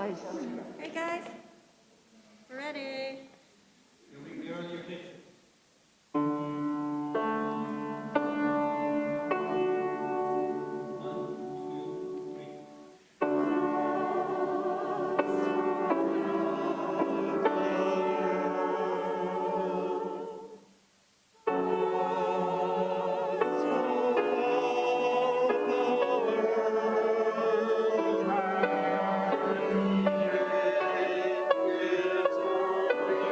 guys. Hey guys, we're ready. You're on your picture. Thank you.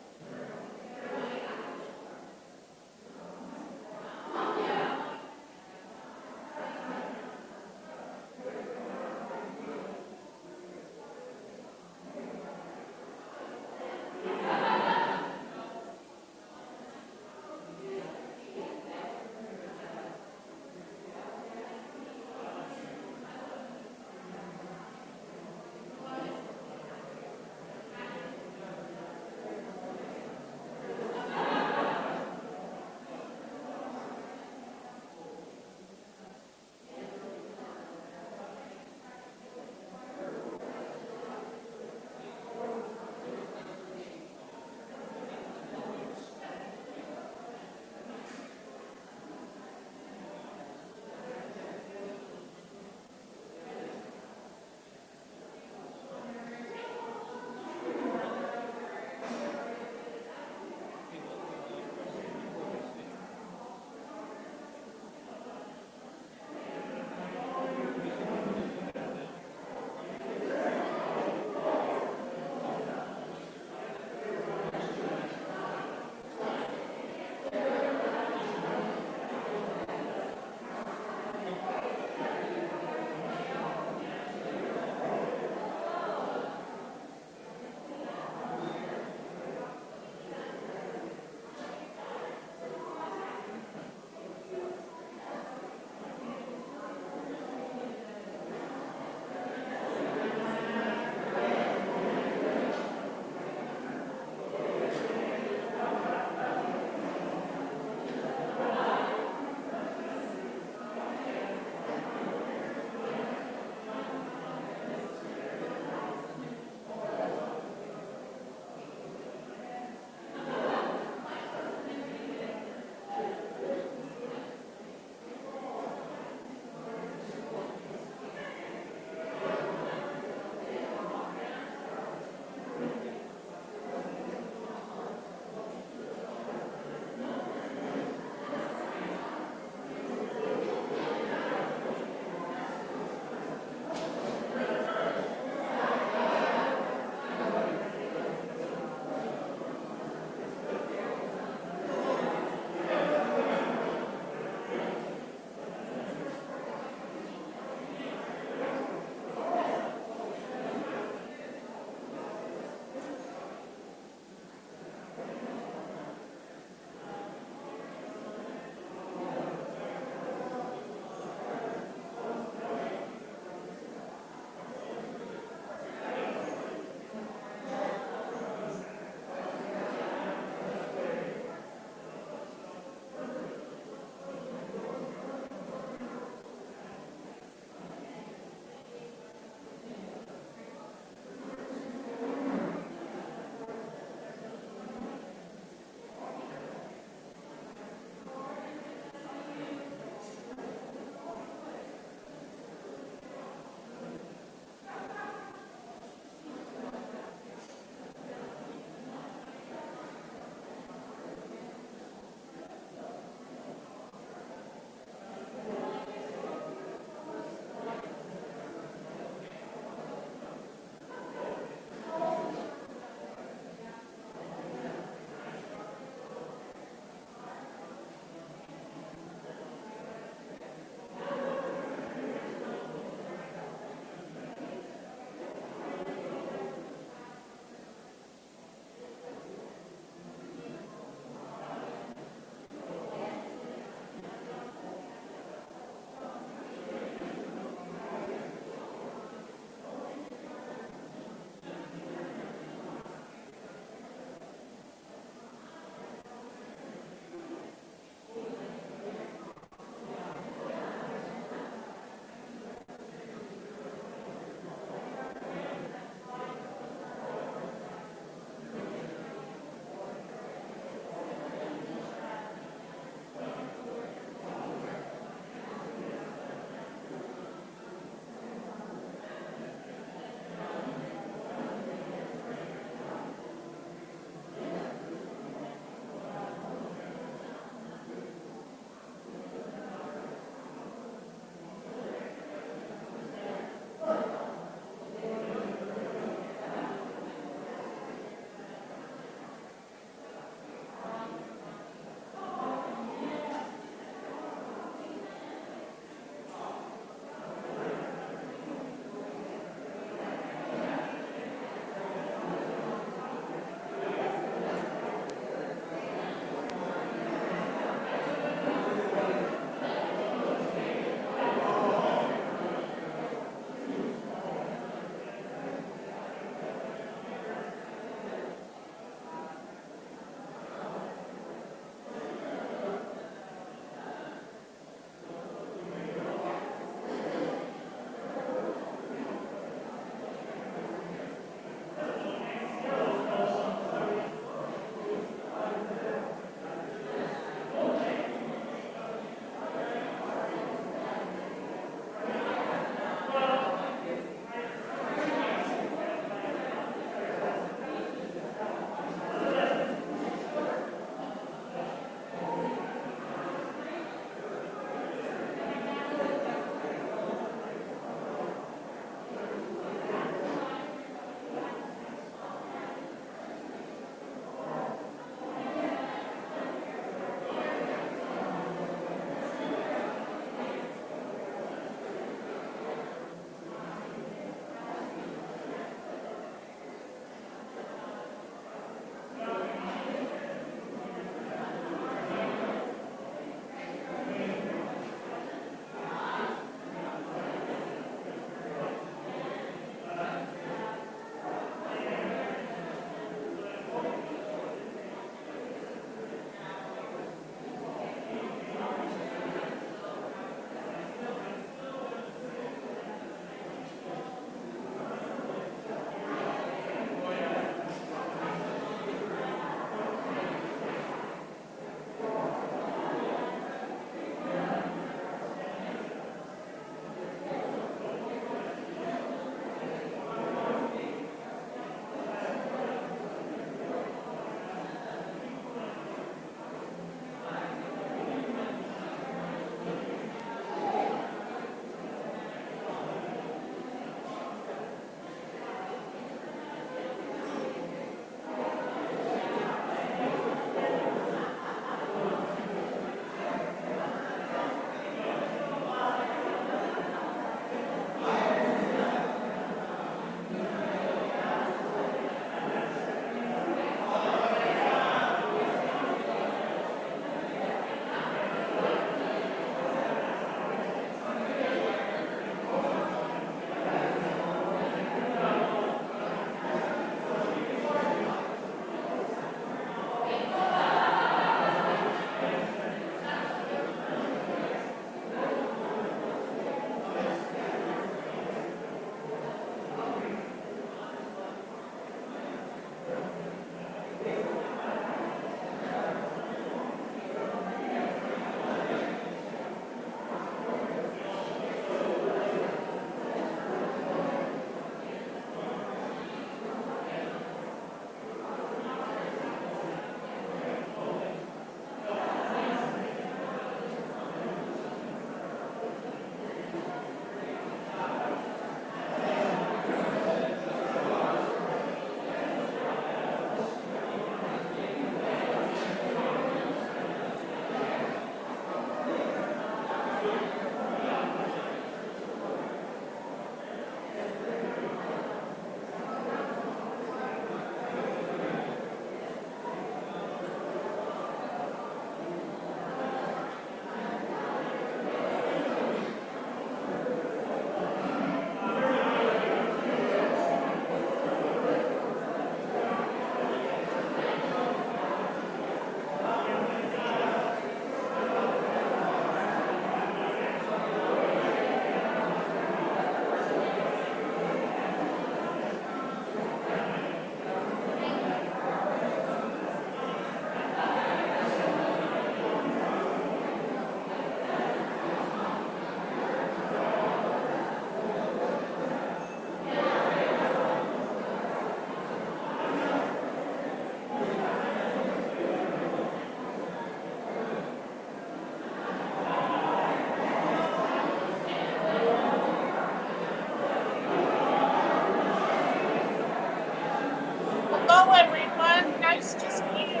nice to see you.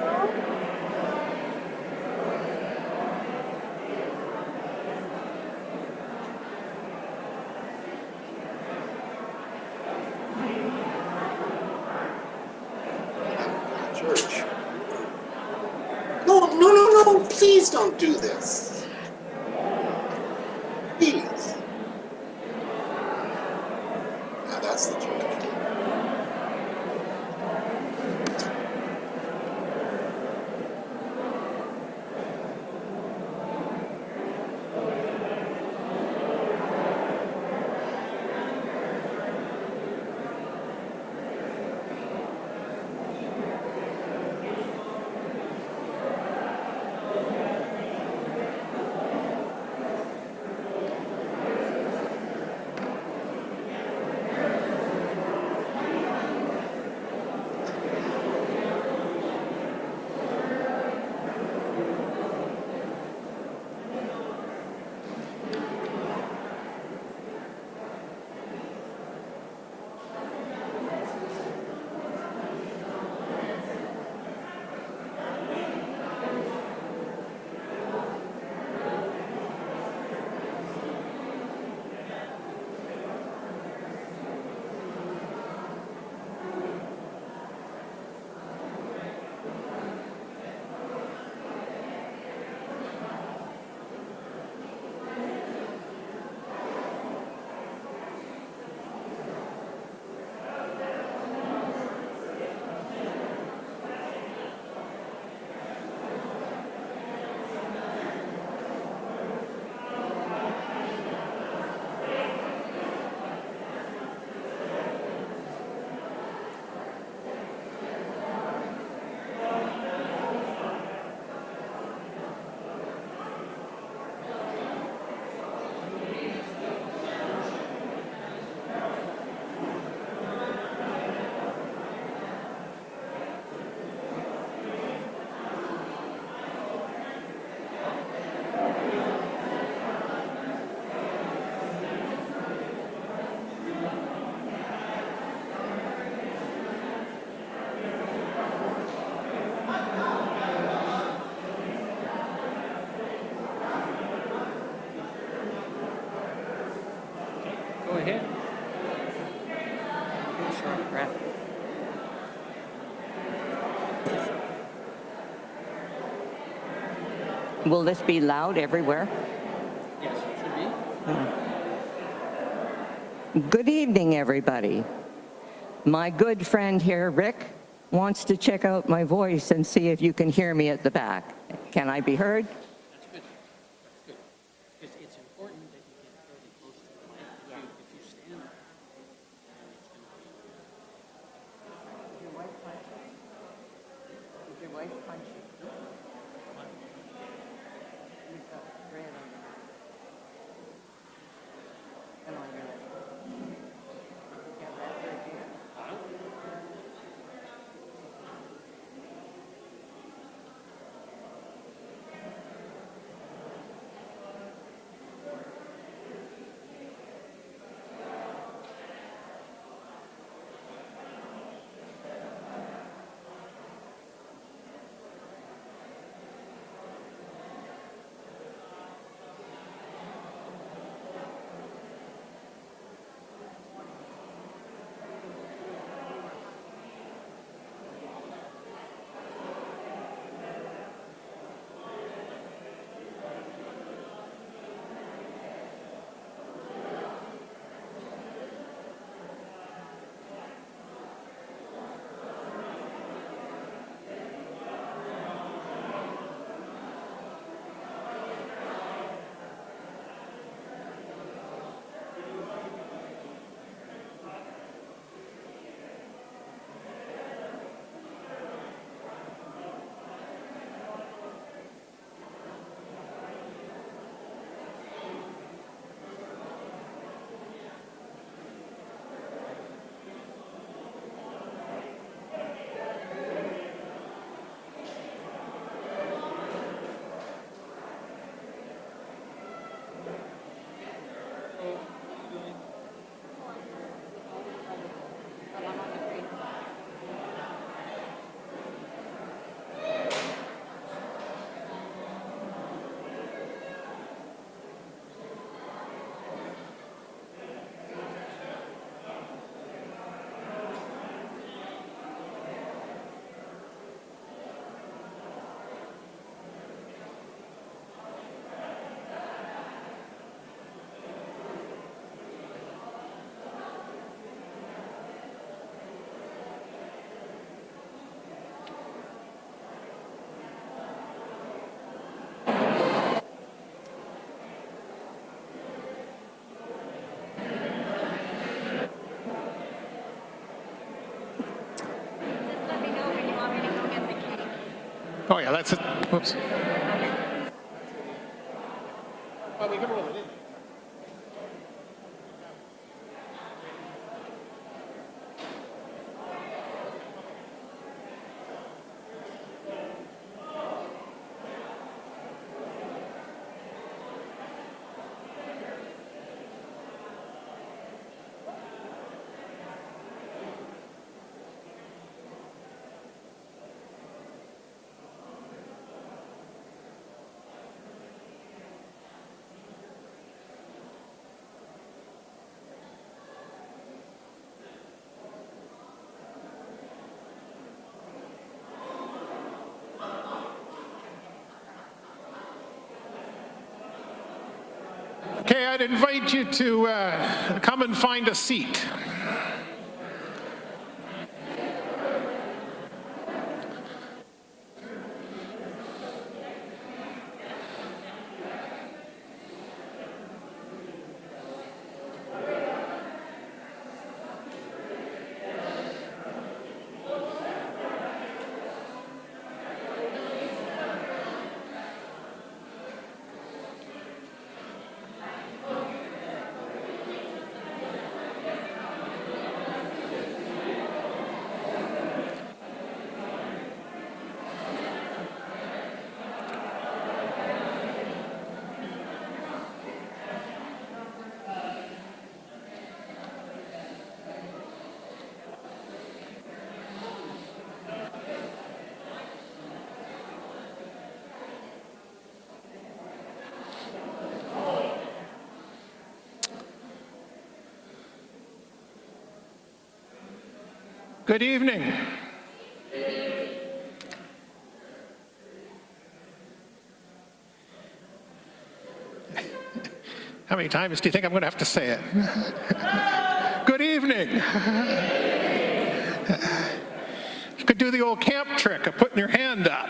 Church. No, please don't do this. Please. Now that's the church. Go ahead. Short breath. Will this be loud everywhere? Yes, it should be. Good evening, everybody. My good friend here, Rick, wants to check out my voice and see if you can hear me at the back. Can I be heard? That's good. That's good. Because it's important that you get fairly close to the mic. If you stand there, then it's going to be. Is your wife punching? Is your wife punching? You've got red on your back. And on your leg. Yeah, that's right here. Oh yeah, that's it. Whoops. Well, we can roll it in. Okay, I'd invite you to come and find a seat. Good evening. How many times do you think I'm going to have to say it? Good evening. You could do the old camp trick of putting your hand up.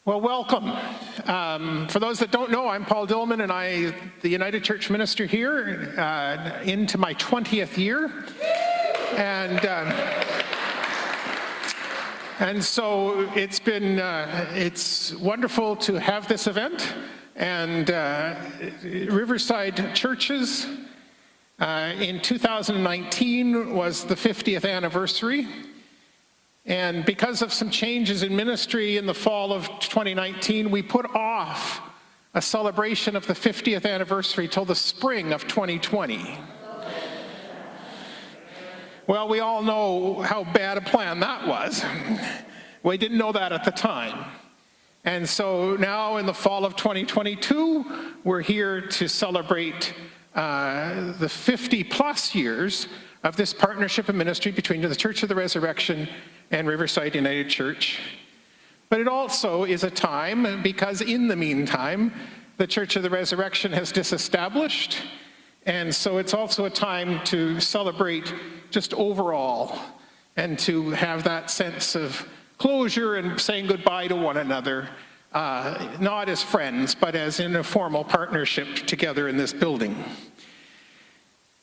Well, welcome. For those that don't know, I'm Paul Dillman, and I'm the United Church minister here, into my 20th year. And so it's wonderful to have this event. And Riverside Churches in 2019 was the 50th anniversary. And because of some changes in ministry in the fall of 2019, we put off a celebration of the 50th anniversary till the spring of 2020. Well, we all know how bad a plan that was. We didn't know that at the time. And so now in the fall of 2022, we're here to celebrate the 50 plus years of this partnership and ministry between the Church of the Resurrection and Riverside United Church. But it also is a time, because in the meantime, the Church of the Resurrection has disestablished, and so it's also a time to celebrate just overall and to have that sense of closure and saying goodbye to one another, not as friends, but as in a formal partnership together in this building.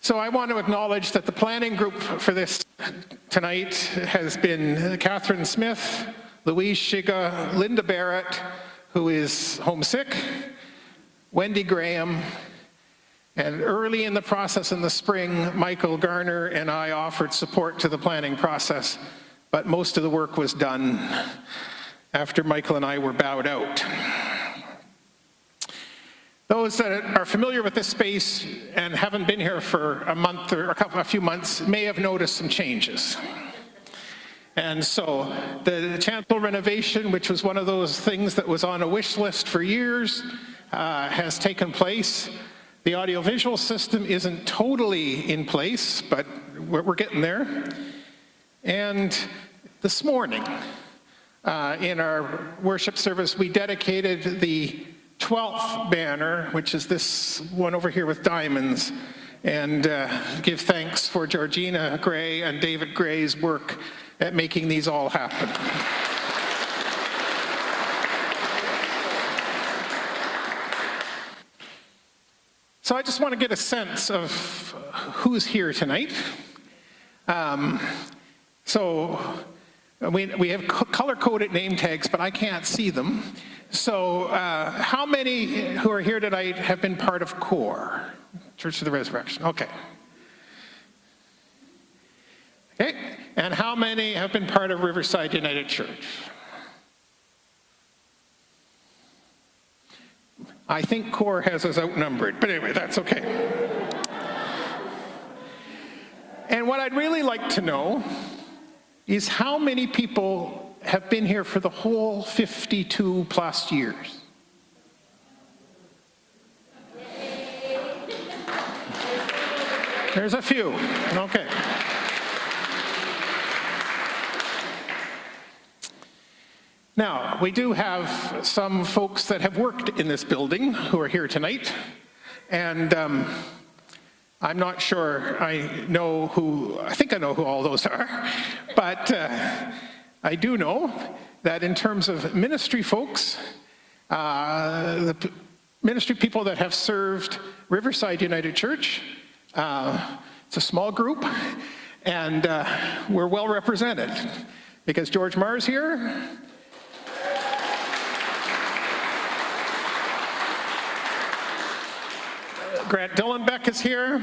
So I want to acknowledge that the planning group for this tonight has been Catherine Smith, Louise Shiga, Linda Barrett, who is homesick, Wendy Graham, and early in the process in the spring, Michael Garner and I offered support to the planning process, but most of the work was done after Michael and I were bowed out. Those that are familiar with this space and haven't been here for a month or a few months may have noticed some changes. And so the chancel renovation, which was one of those things that was on a wish list for years, has taken place. The audiovisual system isn't totally in place, but we're getting there. And this morning, in our worship service, we dedicated the 12th banner, which is this one over here with diamonds, and give thanks for Georgina Gray and David Gray's work at making these all happen. So I just want to get a sense of who's here tonight. So We have color-coded name tags, but I can't see them. So how many who are here tonight have been part of COR, Church of the Resurrection? Okay. Okay, and how many have been part of Riverside United Church? I think COR has us outnumbered, but anyway, that's okay. And what I'd really like to know is how many people have been here for the whole 52 plus years? There's a few, okay. Now, we do have some folks that have worked in this building who are here tonight, and I'm not sure I think I know who all those are, but I do know that in terms of ministry folks, the ministry people that have served Riverside United Church, it's a small group, and we're well represented because George Marr's here. Grant Dillenbeck is here.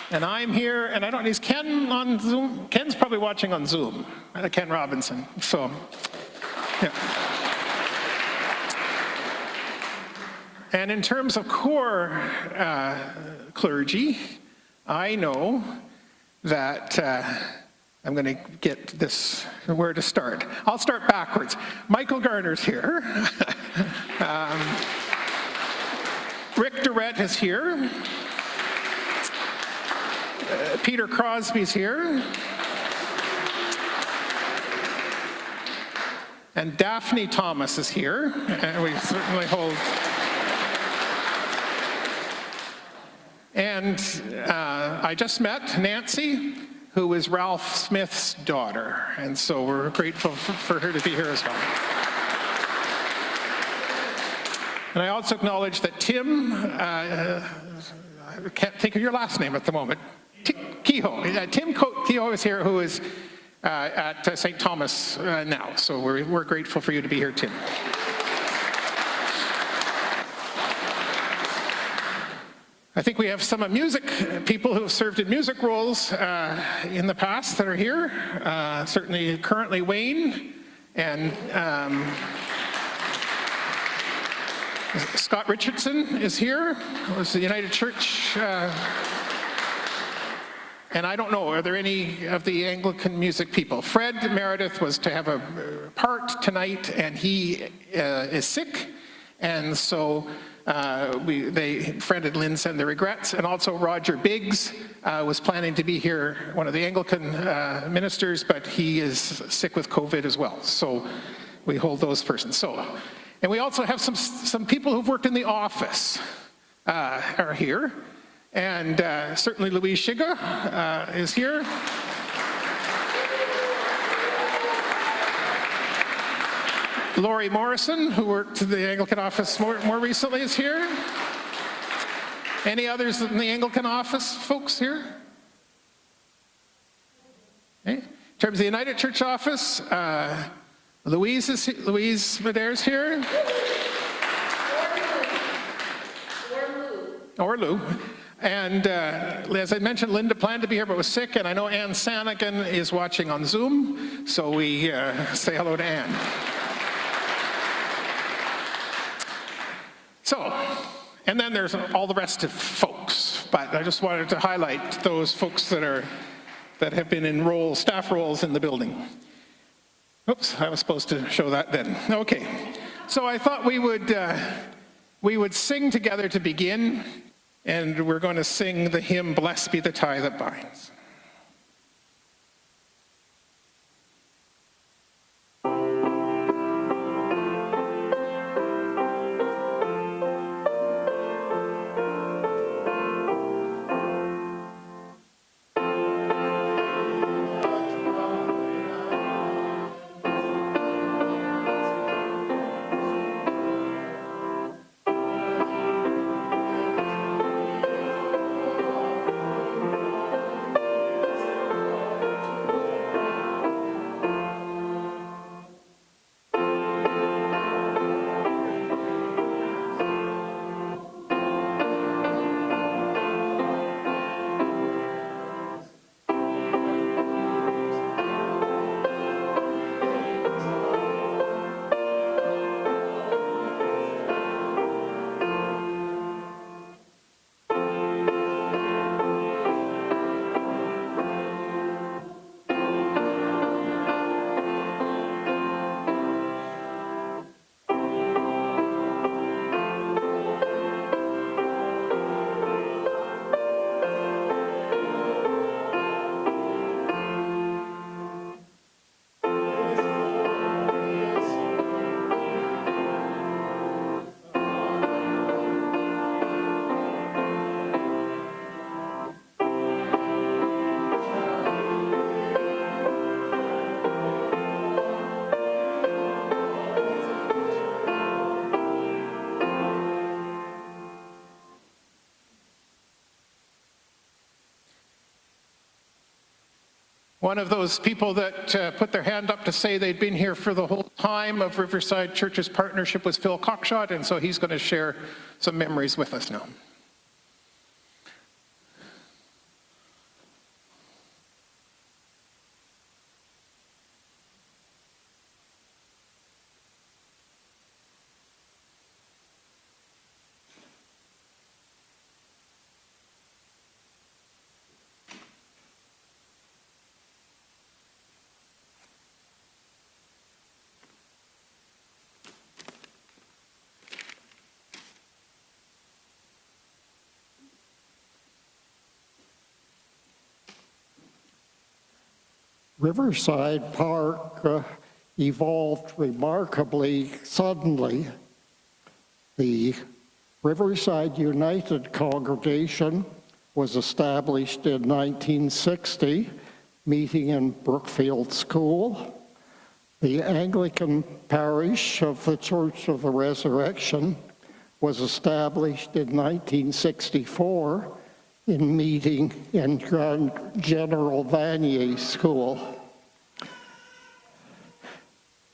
And I'm here, and I don't, is Ken on Zoom? Ken's probably watching on Zoom, Ken Robinson, so, yeah. And in terms of COR clergy, I know that I'm going to get this, where to start. I'll start backwards. Michael Garner's here. Rick Durrett is here. Peter Crosby's here. And Daphne Thomas is here. And we certainly hold. And I just met Nancy, who is Ralph Smith's daughter. And so we're grateful for her to be here as well. And I also acknowledge that Tim, I can't think of your last name at the moment, Kehoe. Tim Kehoe is here, who is at St. Thomas now. So we're grateful for you to be here, Tim. I think we have some music people who have served in music roles in the past that are here. Certainly currently Wayne and Scott Richardson is here. It was the United Church. And I don't know, are there any of the Anglican music people? Fred Meredith was to have a part tonight, and he is sick. And so Fred and Lynn send their regrets. And also Roger Biggs was planning to be here, one of the Anglican ministers, but he is sick with COVID as well. So we hold those persons. And we also have some people who've worked in the office are here. And certainly Louise Shiga is here. Laurie Morrison, who worked in the Anglican office more recently, is here. Any others in the Anglican office folks here? Okay. In terms of the United Church office, Louise Madeire's here. Or Lou. And as I mentioned, Linda planned to be here but was sick, and I know Ann Sanigan is watching on Zoom, so we say hello to Ann. So, and then there's all the rest of folks, but I just wanted to highlight those folks that have been in staff roles in the building. Oops, I was supposed to show that then. Okay, so I thought we would sing together to begin, and we're going to sing the hymn, "Blessed Be the Tie That Binds." One of those people that put their hand up to say they'd been here for the whole time of Riverside Church's partnership was Phil Cockshott, and so he's going to share some memories with us now. Riverside Park evolved remarkably suddenly. The Riverside United congregation was established in 1960, meeting in Brookfield School. The Anglican parish of the Church of the Resurrection was established in 1964, in meeting in General Vanier School.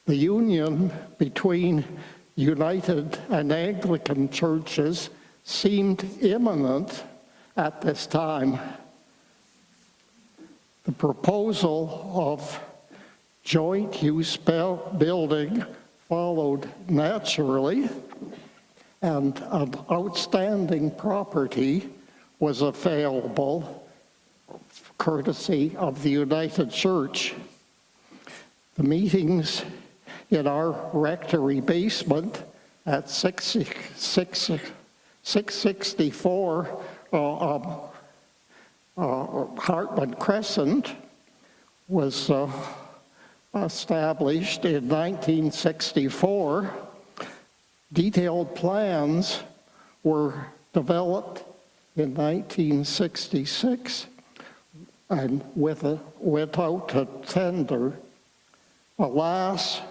The union between United and Anglican churches seemed imminent at this time. The proposal of joint use building followed naturally, and an outstanding property was available courtesy of the United Church. The meetings in our rectory basement at 664 Hartman Crescent was established in 1964. Detailed plans were developed in 1966 and went out to tender. Alas,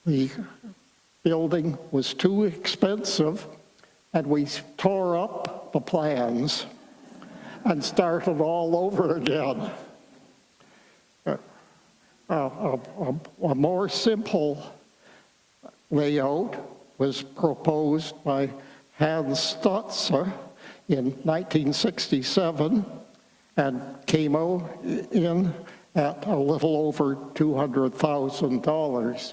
the building was too expensive, and we tore up the plans and started all over again. A more simple layout was proposed by Hans Stutzer in 1967 and came out in at a little over $200,000.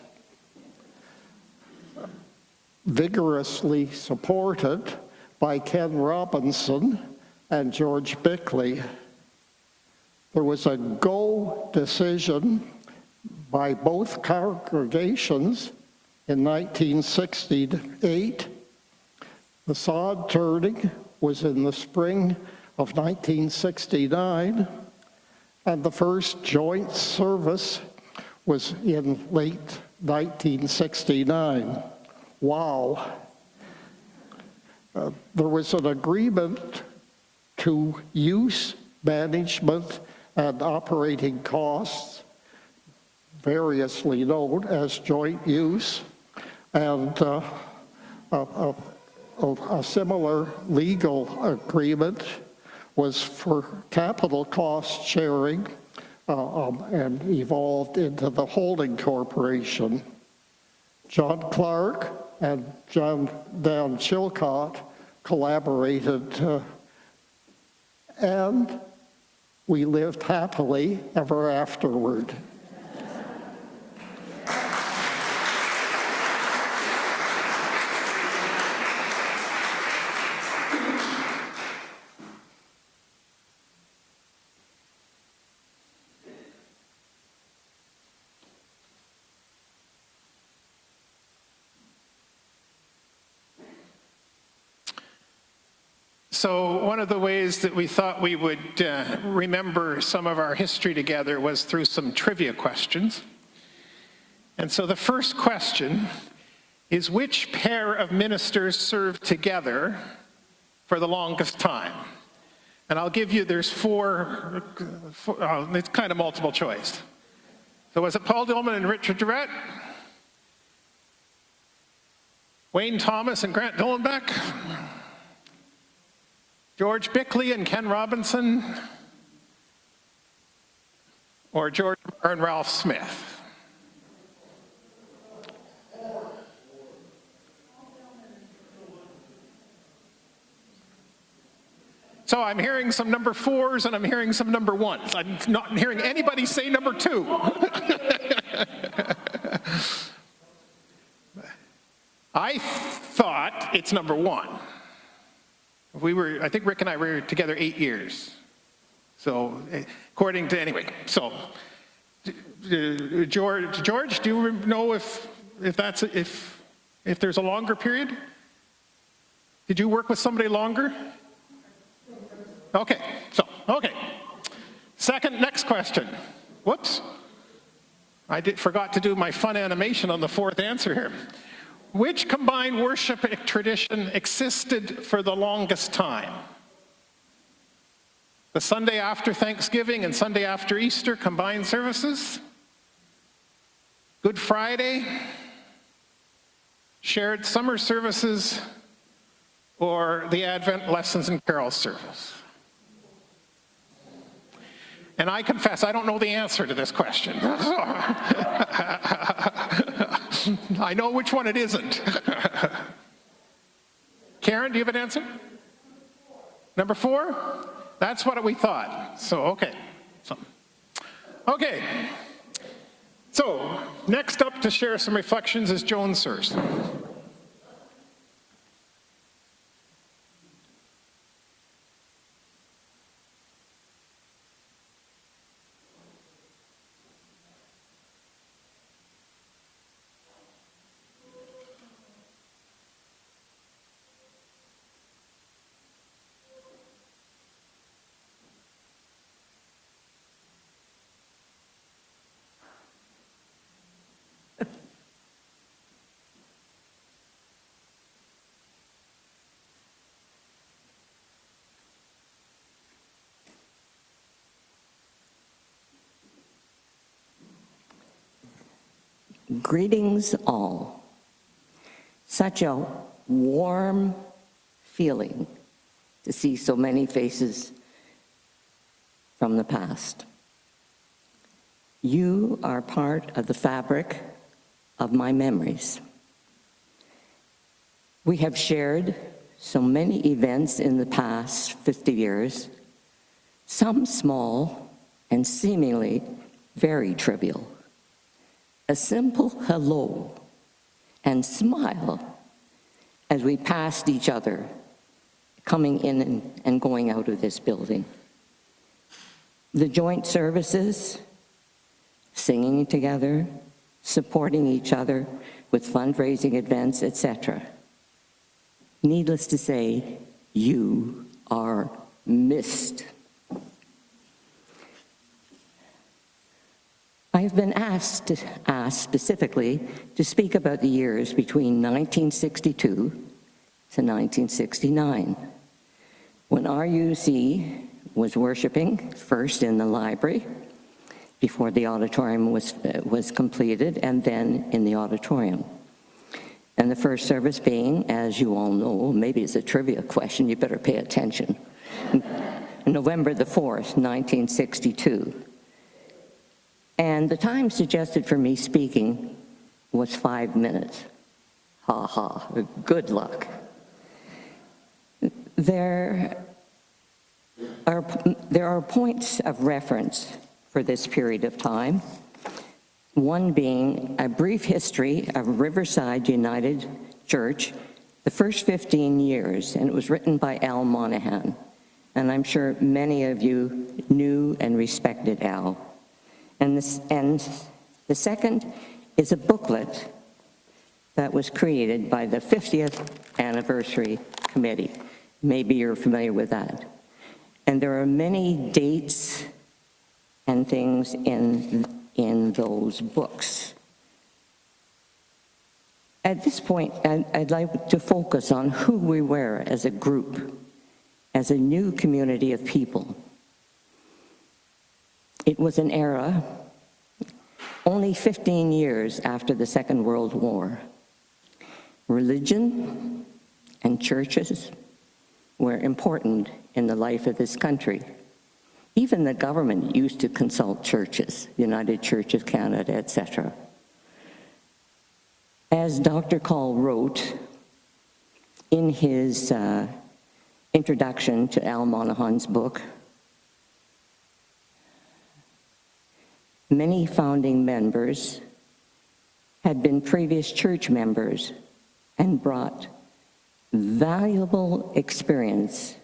Vigorously supported by Ken Robinson and George Bickley. There was a go decision by both congregations in 1968. The sod turning was in the spring of 1969, and the first joint service was in late 1969. Wow. There was an agreement to use management and operating costs, variously known as joint use, and a similar legal agreement was for capital cost sharing and evolved into the holding corporation. John Clark and Dan Chilcott collaborated, and we lived happily ever afterward. So one of the ways that we thought we would remember some of our history together was through some trivia questions. And so the first question is, which pair of ministers served together for the longest time? And I'll give you, there's four it's kind of multiple choice. So was it Paul Dillman and Richard Durrett? Wayne Thomas and Grant Dillenbeck? George Bickley and Ken Robinson? or George Marr and Ralph Smith? So I'm hearing some number 4s and I'm hearing some number 1s. I'm not hearing anybody say number 2. I thought it's number 1. I think Rick and I were together 8 years. So according to, anyway, so George, do you know if there's a longer period? Did you work with somebody longer? Okay, okay. Next question. Whoops. Forgot to do my fun animation on the 4th answer here. Which combined worship tradition existed for the longest time? The Sunday after Thanksgiving and Sunday after Easter combined services? Good Friday? Shared summer services? Or the Advent lessons and carol service? And I confess, I don't know the answer to this question. I know which one it isn't. Karen, do you have an answer? Number 4? That's what we thought. So, okay. So, next up to share some reflections is Joan Sears. Greetings all. Such a warm feeling to see so many faces from the past. You are part of the fabric of my memories. We have shared so many events in the past 50 years, some small and seemingly very trivial. A simple hello and smile as we passed each other coming in and going out of this building. The joint services, singing together, supporting each other with fundraising events, etc. Needless to say, you are missed. I have been asked specifically to speak about the years between 1962 to 1969, when RUC was worshiping first in the library before the auditorium was completed, and then in the auditorium. And the first service being, as you all know, maybe it's a trivia question, you better pay attention, November the 4th, 1962. And the time suggested for me speaking was 5 minutes. Ha ha, good luck. There are points of reference for this period of time, one being a brief history of Riverside United Church, the first 15 years, and it was written by Al Monahan. And I'm sure many of you knew and respected Al. And the second is a booklet that was created by the 50th Anniversary Committee. Maybe you're familiar with that. And there are many dates and things in those books. At this point, I'd like to focus on who we were as a group, as a new community of people. It was an era only 15 years after the Second World War. Religion and churches were important in the life of this country. Even the government used to consult churches, United Church of Canada, etc. As Dr. Call wrote in his introduction to Al Monahan's book, many founding members had been previous church members and brought valuable experience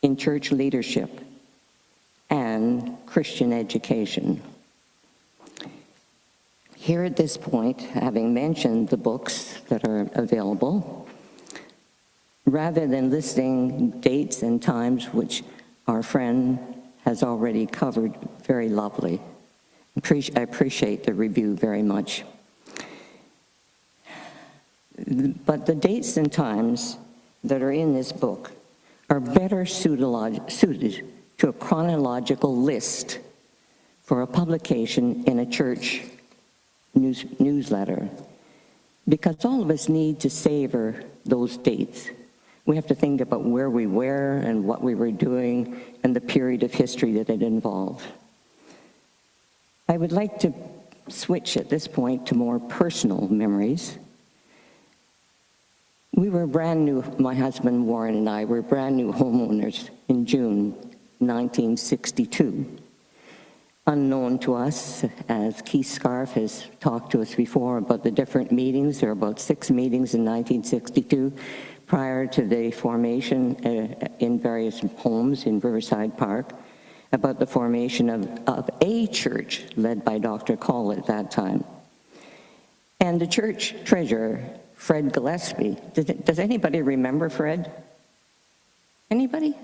in church leadership and Christian education. Here at this point, having mentioned the books that are available, rather than listing dates and times, which our friend has already covered very lovely, I appreciate the review very much. But the dates and times that are in this book are better suited to a chronological list for a publication in a church newsletter, because all of us need to savor those dates. We have to think about where we were and what we were doing and the period of history that it involved. I would like to switch at this point to more personal memories. We were brand new, my husband Warren and I were brand new homeowners in June 1962. Unknown to us, as Keith Scarf has talked to us before about the different meetings, there were about 6 meetings in 1962 prior to the formation in various homes in Riverside Park, about the formation of a church led by Dr. Call at that time. And the church treasurer, Fred Gillespie. Does anybody remember Fred? Anybody?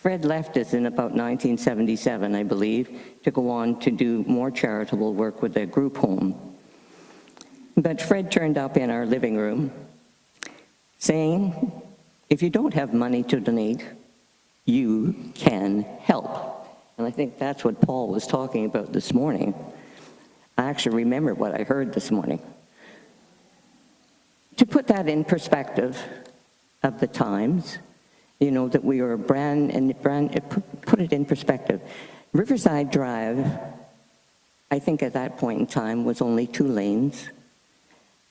Fred left us in about 1977, I believe, to go on to do more charitable work with a group home. But Fred turned up in our living room saying, if you don't have money to donate, you can help. And I think that's what Paul was talking about this morning. I actually remember what I heard this morning. To put that in perspective of the times, you know, that we were put it in perspective. Riverside Drive, I think at that point in time, was only 2 lanes.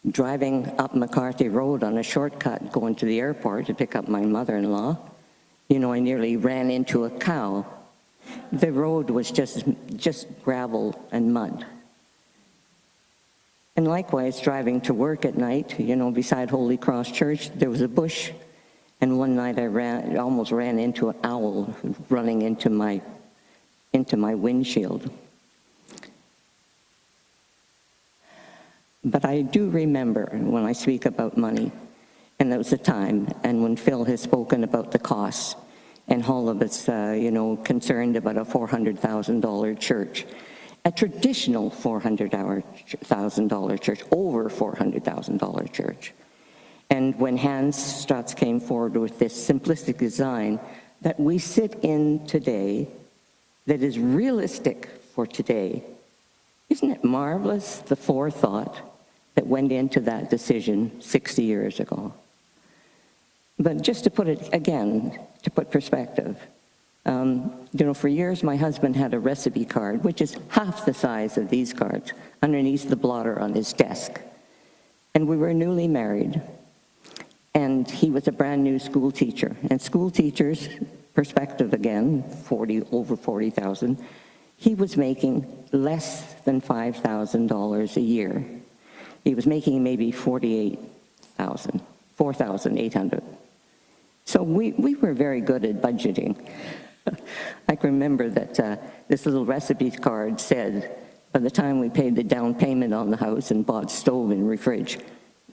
Driving up McCarthy Road on a shortcut going to the airport to pick up my mother-in-law, you know, I nearly ran into a cow. The road was just gravel and mud. And likewise, driving to work at night, you know, beside Holy Cross Church, there was a bush. And one night I almost ran into an owl running into my windshield. But I do remember when I speak about money, and that was the time, and when Phil has spoken about the costs, and all of us, you know, concerned about a $400,000 church. A traditional $400,000 church, over $400,000 church. And when Hans Strutz came forward with this simplistic design that we sit in today, that is realistic for today, isn't it marvelous, the forethought that went into that decision 60 years ago? But just to put it, again, to put perspective, you know, for years my husband had a recipe card, which is half the size of these cards, underneath the blotter on his desk. And we were newly married. And he was a brand new school teacher. And school teachers, perspective again, over 40,000, he was making less than $5,000 a year. He was making maybe 4,800. So we were very good at budgeting. I can remember that this little recipe card said, by the time we paid the down payment on the house and bought stove and fridge,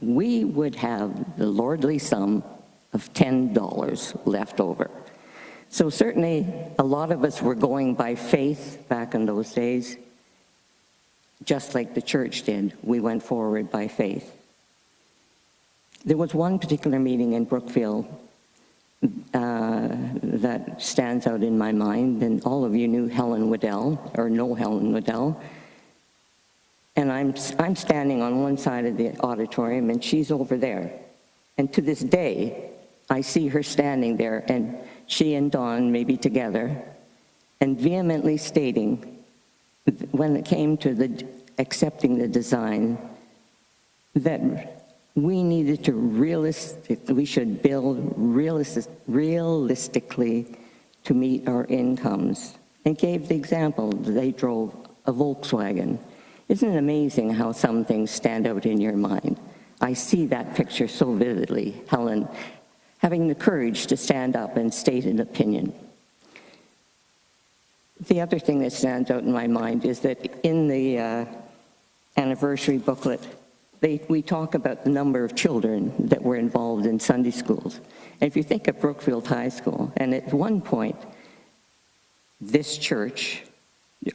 we would have the lordly sum of $10 left over. So certainly a lot of us were going by faith back in those days, just like the church did. We went forward by faith. There was one particular meeting in Brookfield that stands out in my mind, and all of you knew Helen Waddell, or know Helen Waddell. And I'm standing on one side of the auditorium, and she's over there. And to this day, I see her standing there, and she and Dawn may be together. and vehemently stating, when it came to accepting the design, that we needed to we should build realistically to meet our incomes. And gave the example, they drove a Volkswagen. Isn't it amazing how some things stand out in your mind? I see that picture so vividly, Helen, having the courage to stand up and state an opinion. The other thing that stands out in my mind is that in the anniversary booklet, we talk about the number of children that were involved in Sunday schools. And if you think of Brookfield High School, and at one point, this church,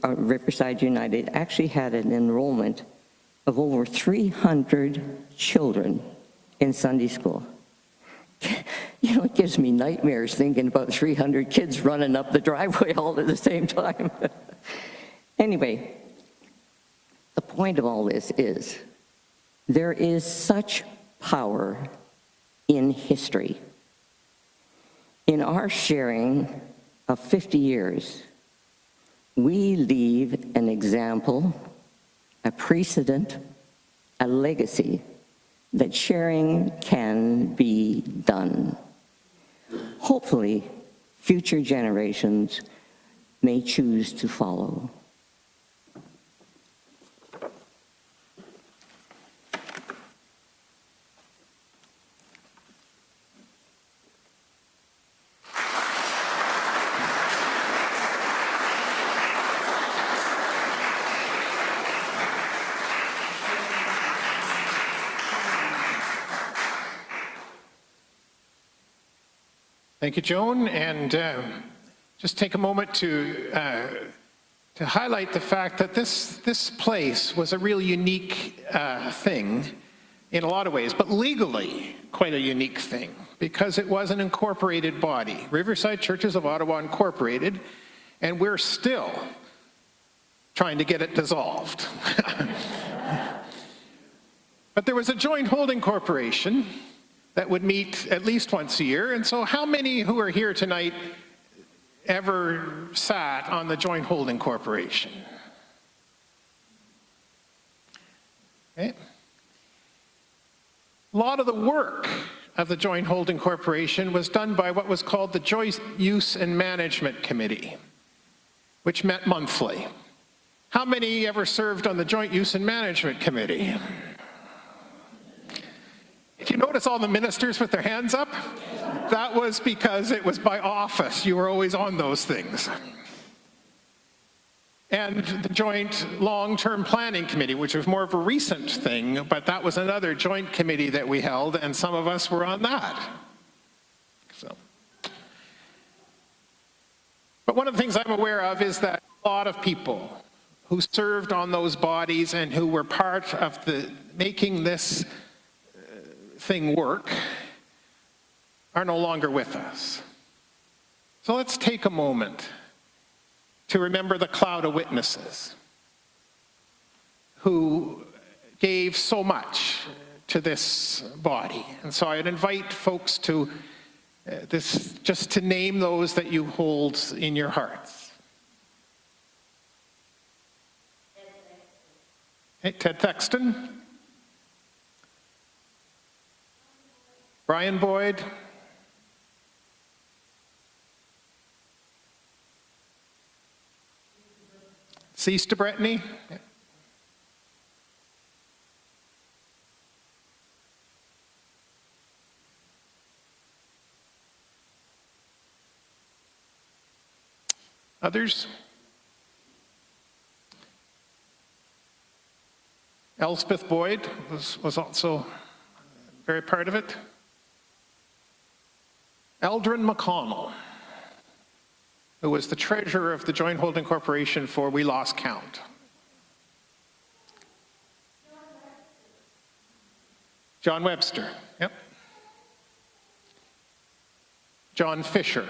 Riverside United, actually had an enrollment of over 300 children in Sunday school. You know, it gives me nightmares thinking about 300 kids running up the driveway all at the same time. Anyway, the point of all this is, there is such power in history. In our sharing of 50 years, we leave an example, a precedent, a legacy that sharing can be done. Hopefully, future generations may choose to follow. Thank you, Joan, and just take a moment to highlight the fact that this place was a real unique thing in a lot of ways, but legally quite a unique thing, because it was an incorporated body. Riverside Churches of Ottawa Incorporated, and we're still trying to get it dissolved. But there was a joint holding corporation that would meet at least once a year. And so how many who are here tonight ever sat on the joint holding corporation? Okay. A lot of the work of the joint holding corporation was done by what was called the Joint Use and Management Committee, which met monthly. How many ever served on the Joint Use and Management Committee? If you notice all the ministers with their hands up, that was because it was by office. You were always on those things. And the Joint Long-Term Planning Committee, which was more of a recent thing, but that was another joint committee that we held, and some of us were on that. But one of the things I'm aware of is that a lot of people who served on those bodies and who were part of making this thing work are no longer with us. So let's take a moment to remember the cloud of witnesses who gave so much to this body. And so I'd invite folks to just to name those that you hold in your hearts. Okay, Ted Thexton. Brian Boyd. Cease to Brittany. Yeah. Others? Elspeth Boyd was also very part of it. Eldrin McConnell, who was the treasurer of the Joint Holding Corporation for we lost count. John Webster, yep. John Fisher.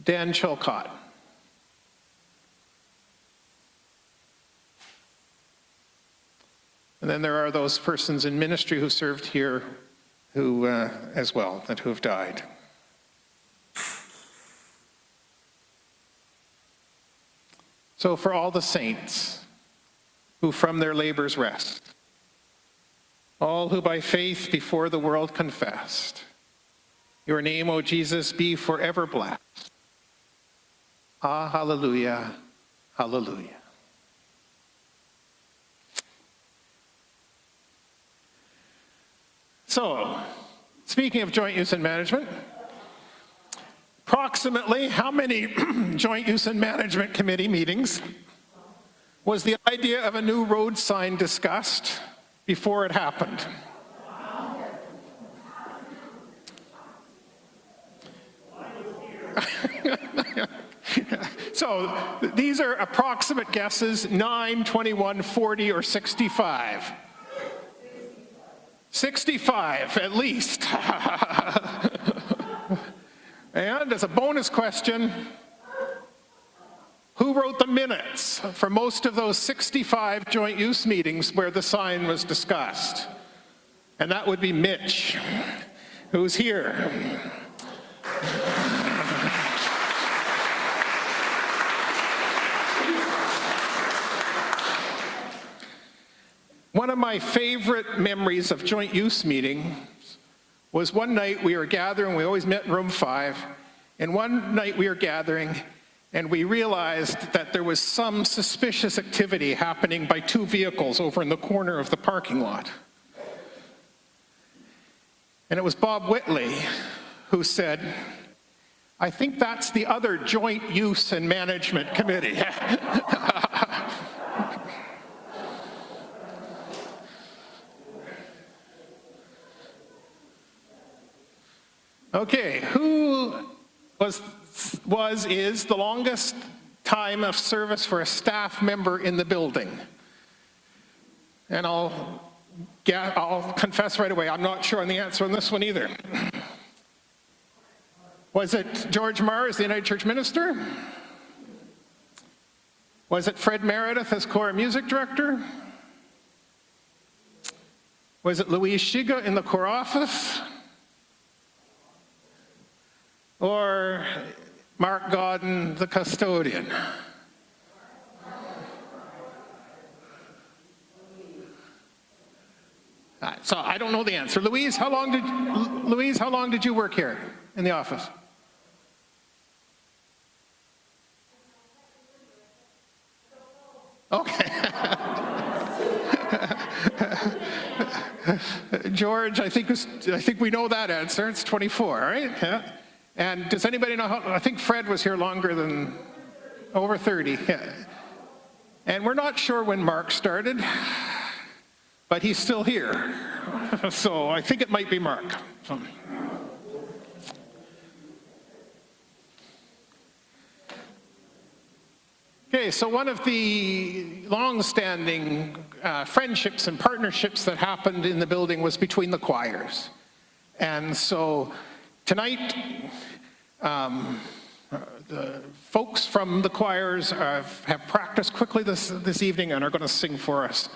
Dan Chilcott. And then there are those persons in ministry who served here who, as well, who have died. So for all the saints who from their labors rest, all who by faith before the world confessed, your name, O Jesus, be forever blessed. Ah, hallelujah, hallelujah. So, speaking of joint use and management, approximately how many joint use and management committee meetings was the idea of a new road sign discussed before it happened? So these are approximate guesses: 9, 21, 40, or 65. 65 at least. And as a bonus question, who wrote the minutes for most of those 65 joint use meetings where the sign was discussed? And that would be Mitch, who's here. One of my favorite memories of joint use meetings was one night we were gathering. We always met in room 5, and one night we were gathering and we realized that there was some suspicious activity happening by 2 vehicles over in the corner of the parking lot. And it was Bob Whitley who said, "I think that's the other joint use and management committee." Okay, who is the longest time of service for a staff member in the building? And I'll confess right away, I'm not sure on the answer on this one either. Was it George Marr as the United Church minister? Was it Fred Meredith as COR music director? Was it Louise Shiga in the COR office? Or Mark Godden, the custodian? So I don't know the answer. Louise, how long did you work here in the office? Okay. George, I think we know that answer. It's 24, right? Yeah. And does anybody know how? I think Fred was here longer than over 30. Yeah. And we're not sure when Mark started, but he's still here. So I think it might be Mark. Okay, so one of the long-standing friendships and partnerships that happened in the building was between the choirs. And so tonight, the folks from the choirs have practiced quickly this evening and are going to sing for us.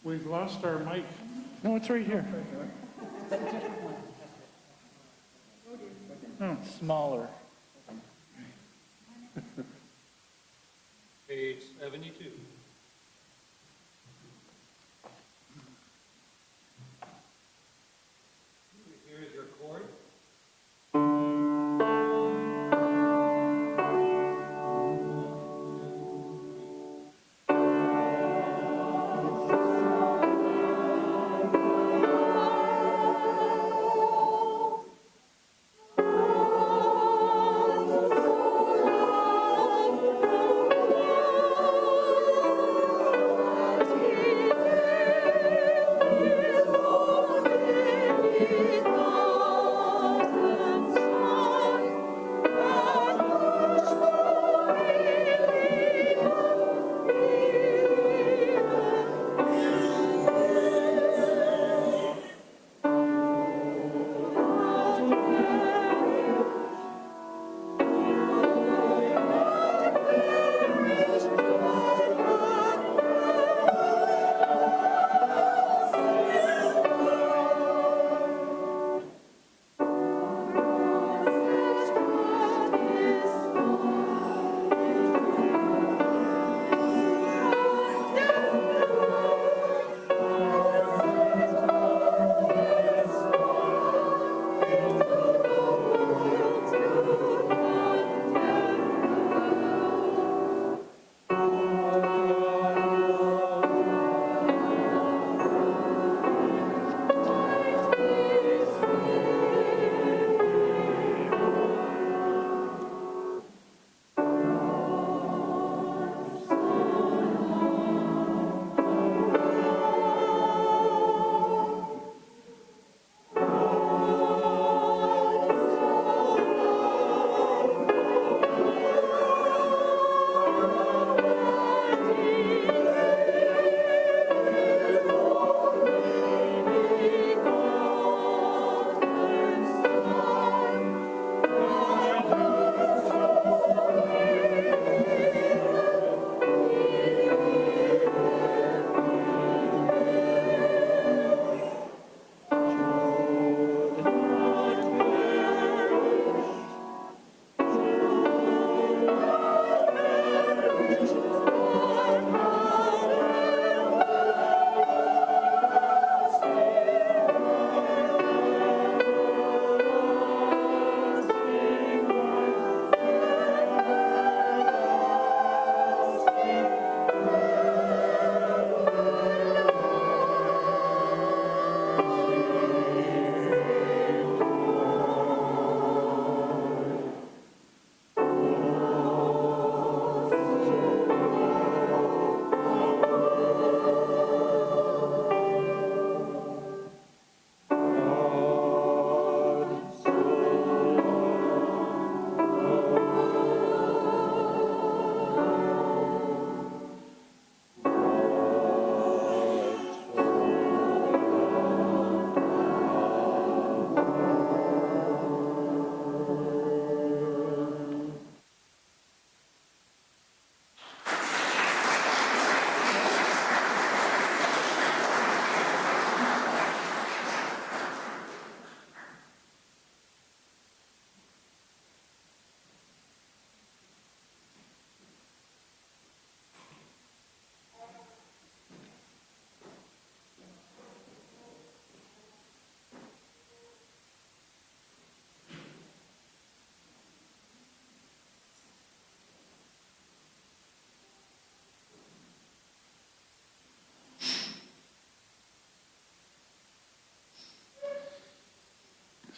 We've lost our mic. No, it's right here. Oh, it's smaller. Page 72. Here is your chord.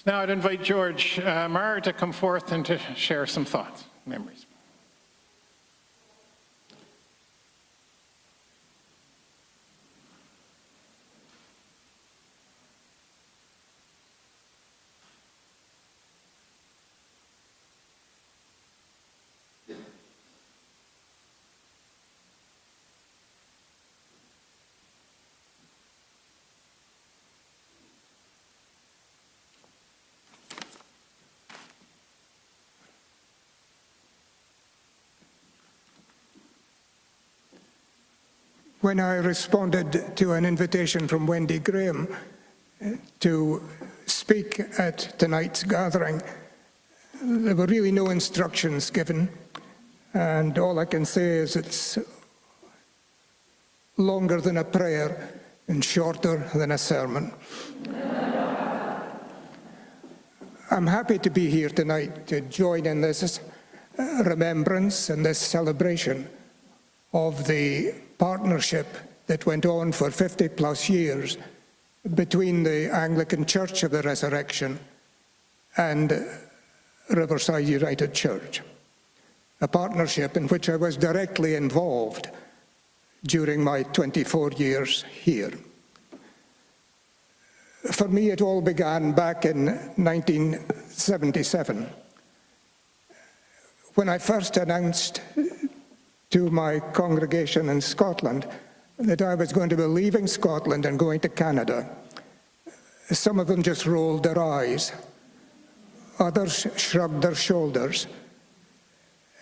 Now I'd invite George Marr to come forth and to share some thoughts, memories. When I responded to an invitation from Wendy Graham to speak at tonight's gathering, there were really no instructions given, and all I can say is it's longer than a prayer and shorter than a sermon. I'm happy to be here tonight to join in this remembrance and this celebration of the partnership that went on for 50 plus years between the Anglican Church of the Resurrection and Riverside United Church, a partnership in which I was directly involved during my 24 years here. For me, it all began back in 1977, when I first announced to my congregation in Scotland that I was going to be leaving Scotland and going to Canada. Some of them just rolled their eyes. Others shrugged their shoulders,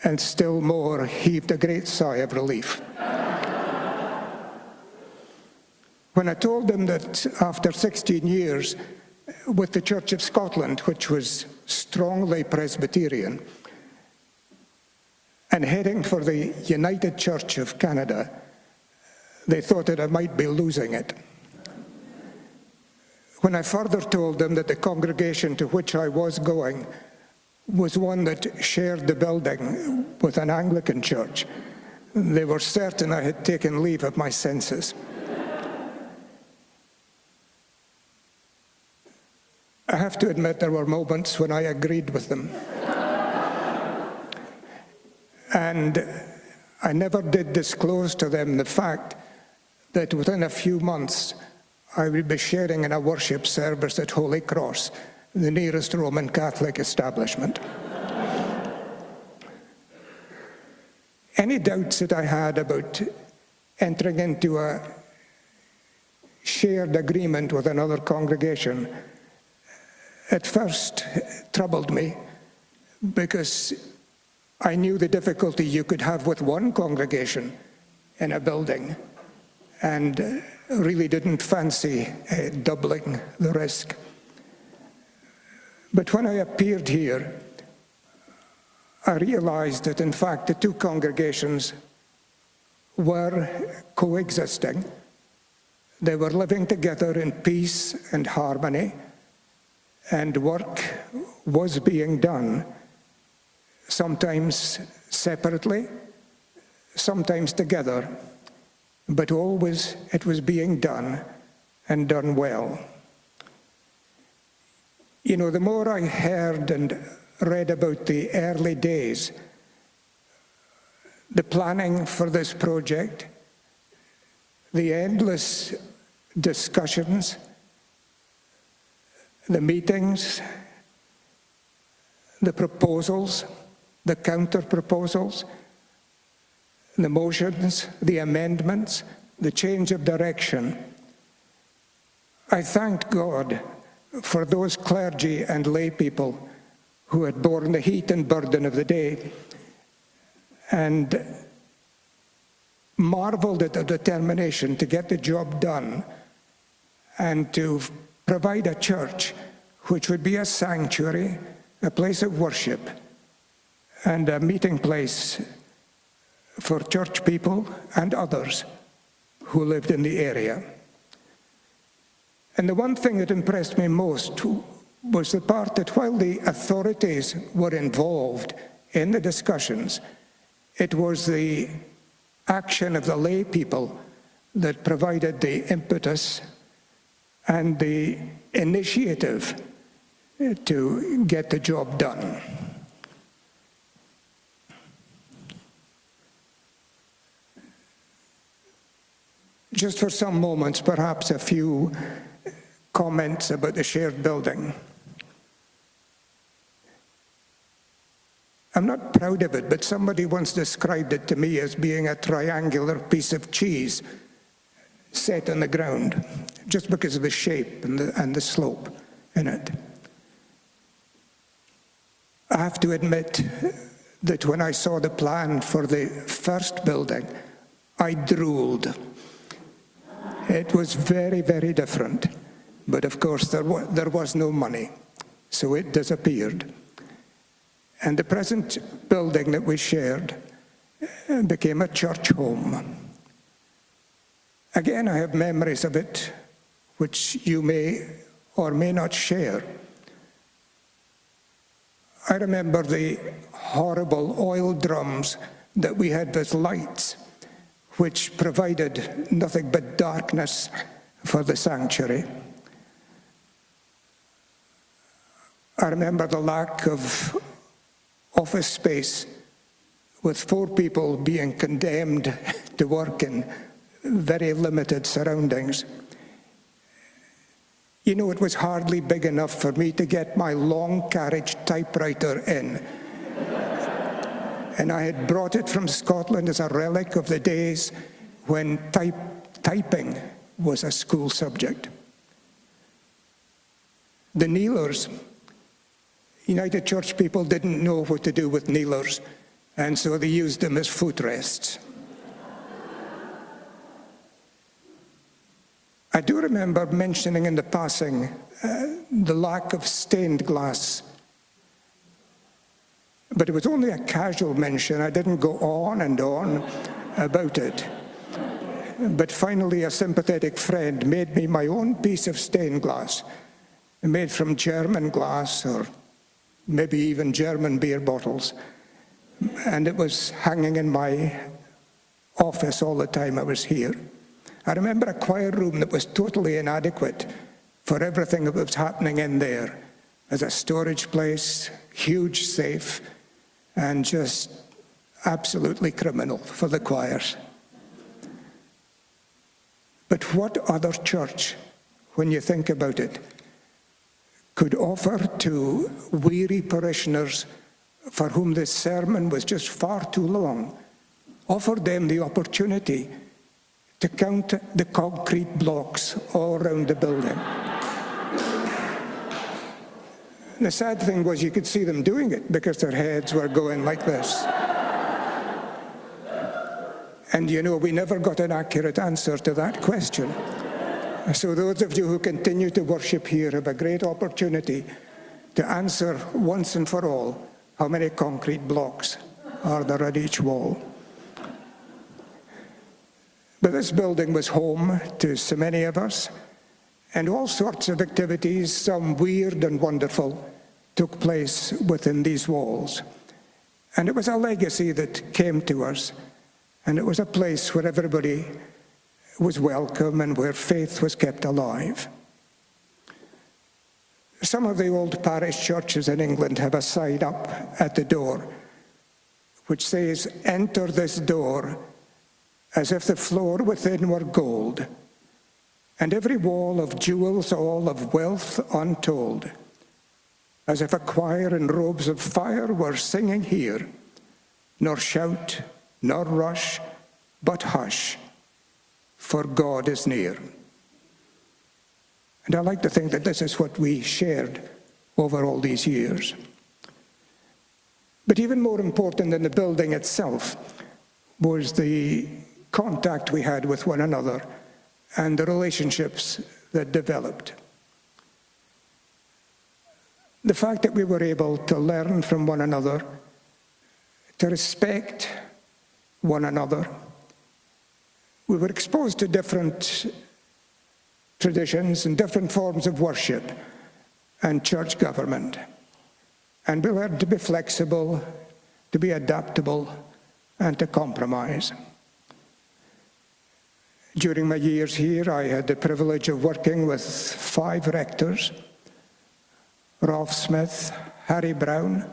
and still more heaved a great sigh of relief. When I told them that after 16 years with the Church of Scotland, which was strongly Presbyterian, and heading for the United Church of Canada, they thought that I might be losing it. When I further told them that the congregation to which I was going was one that shared the building with an Anglican church, they were certain I had taken leave of my senses. I have to admit there were moments when I agreed with them. And I never did disclose to them the fact that within a few months I would be sharing in a worship service at Holy Cross, the nearest Roman Catholic establishment. Any doubts that I had about entering into a shared agreement with another congregation at first troubled me, because I knew the difficulty you could have with one congregation in a building, and really didn't fancy doubling the risk. But when I appeared here, I realized that in fact the two congregations were coexisting. They were living together in peace and harmony, and work was being done, sometimes separately, sometimes together, but always it was being done, and done well. You know, the more I heard and read about the early days, the planning for this project, the endless discussions, the meetings, the proposals, the counter-proposals, the motions, the amendments, the change of direction. I thanked God for those clergy and lay people who had borne the heat and burden of the day, and marveled at the determination to get the job done and to provide a church which would be a sanctuary, a place of worship, and a meeting place for church people and others who lived in the area. And the one thing that impressed me most was the part that while the authorities were involved in the discussions, it was the action of the lay people that provided the impetus and the initiative to get the job done. Just for some moments, perhaps a few comments about the shared building. I'm not proud of it, but somebody once described it to me as being a triangular piece of cheese set on the ground, just because of the shape and the slope in it. I have to admit that when I saw the plan for the first building, I drooled. It was very, very different. But of course, there was no money, so it disappeared. And the present building that we shared became a church home. Again, I have memories of it which you may or may not share. I remember the horrible oil drums that we had with lights, which provided nothing but darkness for the sanctuary. I remember the lack of office space, with 4 people being condemned to work in very limited surroundings. You know, it was hardly big enough for me to get my long carriage typewriter in. And I had brought it from Scotland as a relic of the days when typing was a school subject. The kneelers, United Church people didn't know what to do with kneelers, and so they used them as footrests. I do remember mentioning in the passing the lack of stained glass, but it was only a casual mention. I didn't go on and on about it. But finally, a sympathetic friend made me my own piece of stained glass, made from German glass or maybe even German beer bottles. And it was hanging in my office all the time I was here. I remember a choir room that was totally inadequate for everything that was happening in there, as a storage place, huge safe, and just absolutely criminal for the choirs. But what other church, when you think about it, could offer to weary parishioners for whom this sermon was just far too long, offer them the opportunity to count the concrete blocks all around the building? The sad thing was you could see them doing it because their heads were going like this. And you know, we never got an accurate answer to that question. So those of you who continue to worship here have a great opportunity to answer once and for all, how many concrete blocks are there at each wall? But this building was home to so many of us, and all sorts of activities, some weird and wonderful, took place within these walls. And it was a legacy that came to us, and it was a place where everybody was welcome and where faith was kept alive. Some of the old parish churches in England have a sign up at the door which says, "Enter this door as if the floor within were gold, and every wall of jewels all of wealth untold, as if a choir in robes of fire were singing here, nor shout, nor rush, but hush, for God is near." And I like to think that this is what we shared over all these years. But even more important than the building itself was the contact we had with one another and the relationships that developed. The fact that we were able to learn from one another, to respect one another. We were exposed to different traditions and different forms of worship and church government. And we learned to be flexible, to be adaptable, and to compromise. During my years here, I had the privilege of working with 5 rectors: Rolf Smith, Harry Brown,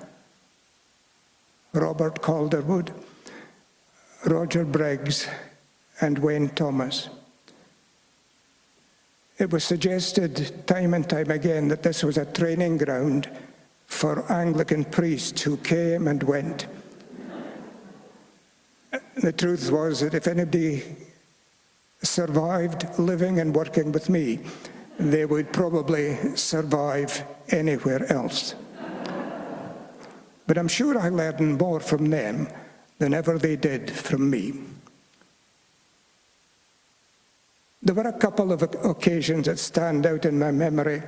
Robert Calderwood, Roger Briggs, and Wayne Thomas. It was suggested time and time again that this was a training ground for Anglican priests who came and went. The truth was that if anybody survived living and working with me, they would probably survive anywhere else. But I'm sure I learned more from them than ever they did from me. There were a couple of occasions that stand out in my memory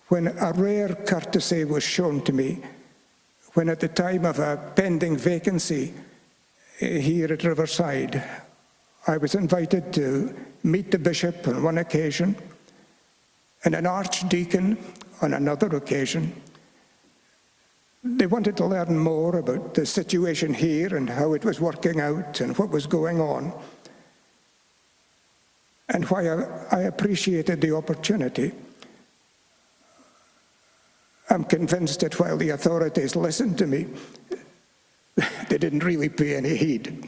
when a rare courtesy was shown to me, when at the time of a pending vacancy here at Riverside, I was invited to meet the bishop on one occasion and an archdeacon on another occasion. They wanted to learn more about the situation here and how it was working out and what was going on. And while I appreciated the opportunity, I'm convinced that while the authorities listened to me, they didn't really pay any heed.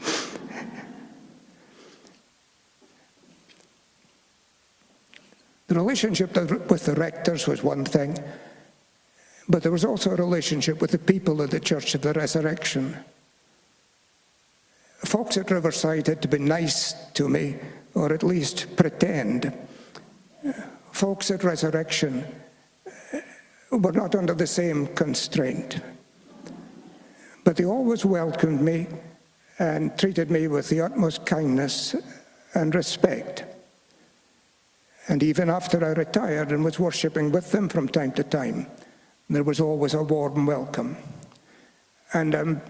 The relationship with the rectors was one thing, but there was also a relationship with the people of the Church of the Resurrection. Folks at Riverside had to be nice to me, or at least pretend. Folks at Resurrection were not under the same constraint. But they always welcomed me and treated me with the utmost kindness and respect. And even after I retired and was worshiping with them from time to time, there was always a warm welcome. And I'm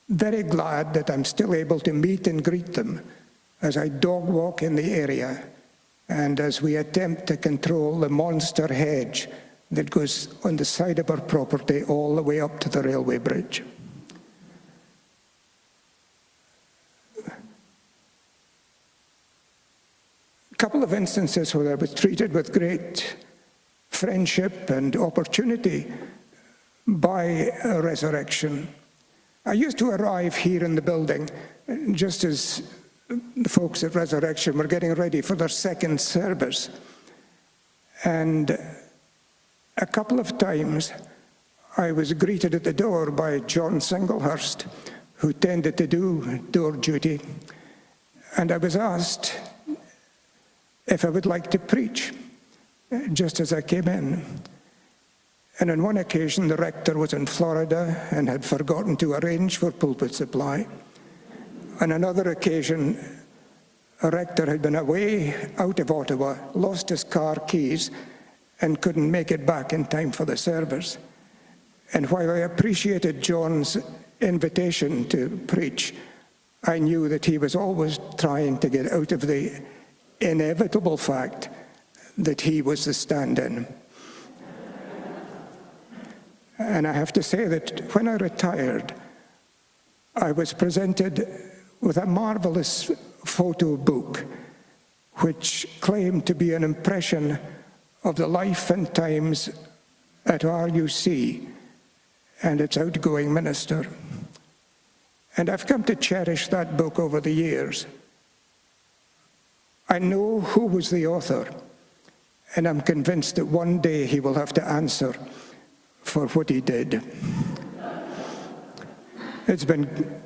very glad that I'm still able to meet and greet them as I dog walk in the area and as we attempt to control the monster hedge that goes on the side of our property all the way up to the railway bridge. A couple of instances where I was treated with great friendship and opportunity by Resurrection. I used to arrive here in the building just as the folks at Resurrection were getting ready for their second service. And a couple of times I was greeted at the door by John Singlehurst, who tended to do door duty. And I was asked if I would like to preach, just as I came in. And on one occasion, the rector was in Florida and had forgotten to arrange for pulpit supply. On another occasion, a rector had been away out of Ottawa, lost his car keys, and couldn't make it back in time for the service. And while I appreciated John's invitation to preach, I knew that he was always trying to get out of the inevitable fact that he was the stand-in. And I have to say that when I retired, I was presented with a marvelous photo book which claimed to be an impression of the life and times at RUC and its outgoing minister. And I've come to cherish that book over the years. I know who was the author, and I'm convinced that one day he will have to answer for what he did. It's been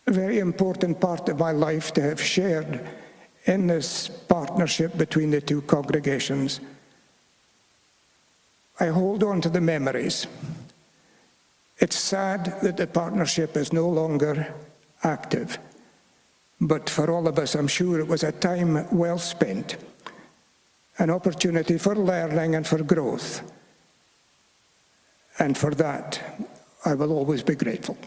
a very important part of my life to have shared in this partnership between the two congregations. I hold on to the memories. It's sad that the partnership is no longer active, but for all of us, I'm sure it was a time well spent, an opportunity for learning and for growth. And for that, I will always be grateful.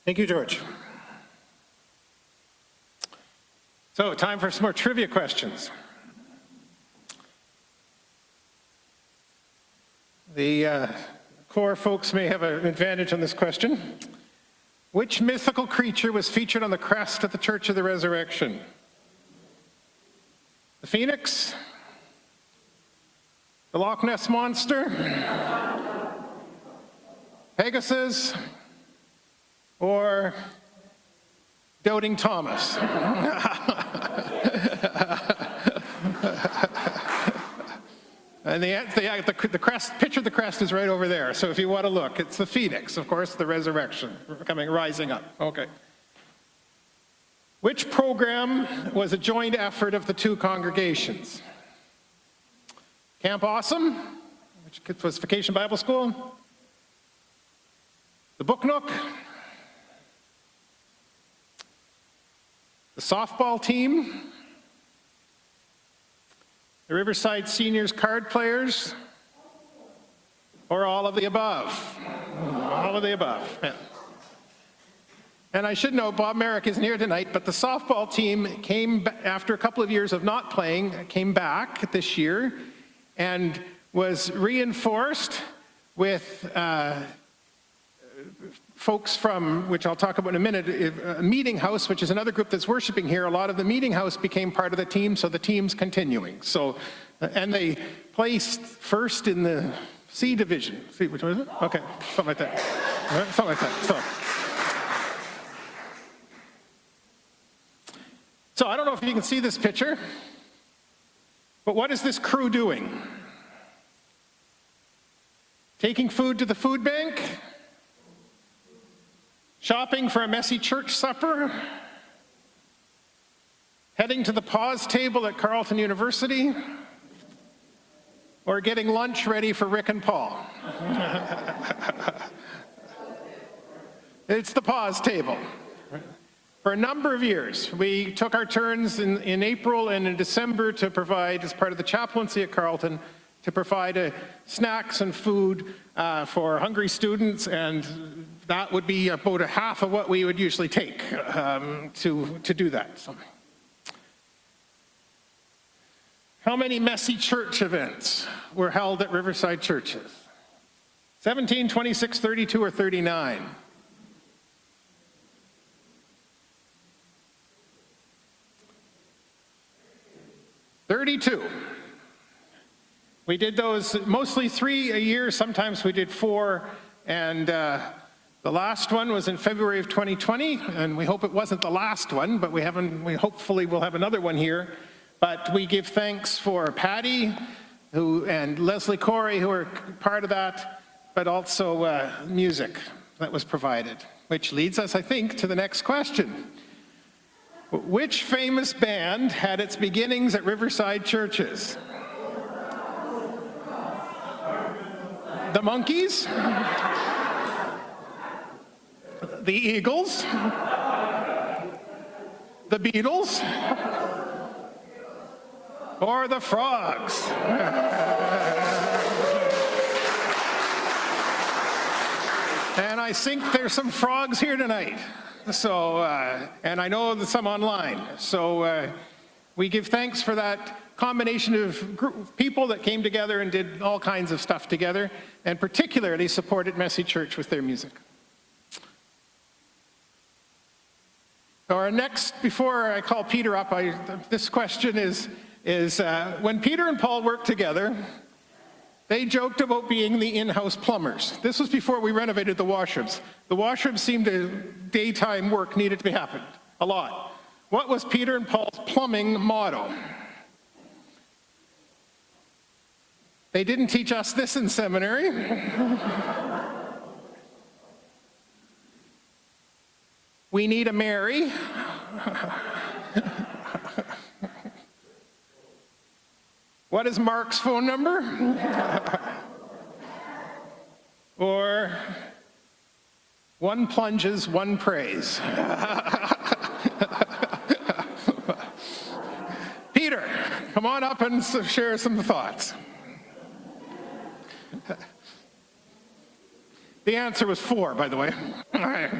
Thank you, George. So, time for some more trivia questions. The COR folks may have an advantage on this question. Which mythical creature was featured on the crest of the Church of the Resurrection? The Phoenix? The Loch Ness Monster? Pegasus? Or Doubting Thomas? And the crest, picture of the crest is right over there. So if you want to look, it's the Phoenix, of course, the resurrection, rising up. Okay. Which program was a joint effort of the two congregations? Camp Awesome, which was Vacation Bible School, the Book Nook, the softball team, the Riverside Seniors card players, or all of the above? All of the above. Yeah. And I should note, Bob Merrick isn't here tonight, but the softball team came, after a couple of years of not playing, came back this year and was reinforced with folks from, which I'll talk about in a minute, Meeting House, which is another group that's worshiping here. A lot of the Meeting House became part of the team, so the team's continuing. So, and they placed first in the C division. See, which one is it? Okay, something like that. Something like that. So I don't know if you can see this picture, but what is this crew doing? Taking food to the food bank? Shopping for a messy church supper? Heading to the pause table at Carleton University? Or getting lunch ready for Rick and Paul? It's the pause table. For a number of years, we took our turns in April and in December to provide, as part of the chaplaincy at Carleton, to provide snacks and food for hungry students, and that would be about a half of what we would usually take to do that. So, how many messy church events were held at Riverside churches? 17, 26, 32, or 39? We did those mostly 3 a year, sometimes we did 4, and the last one was in February of 2020, and we hope it wasn't the last one, but we hopefully will have another one here. But we give thanks for Patty and Leslie Corey, who are part of that, but also music that was provided, which leads us, I think, to the next question. Which famous band had its beginnings at Riverside churches? The Monkees? The Eagles? The Beatles? Or the Frogs? And I think there's some frogs here tonight. So, and I know there's some online. So we give thanks for that combination of people that came together and did all kinds of stuff together, and particularly supported Messy Church with their music. Our next, before I call Peter up, this question is when Peter and Paul worked together, they joked about being the in-house plumbers. This was before we renovated the washrooms. The washrooms seemed daytime work needed to be happened a lot. What was Peter and Paul's plumbing motto? They didn't teach us this in seminary. We need a Mary. What is Mark's phone number? Or one plunges, one prays. Peter, come on up and share some thoughts. The answer was 4, by the way. All right.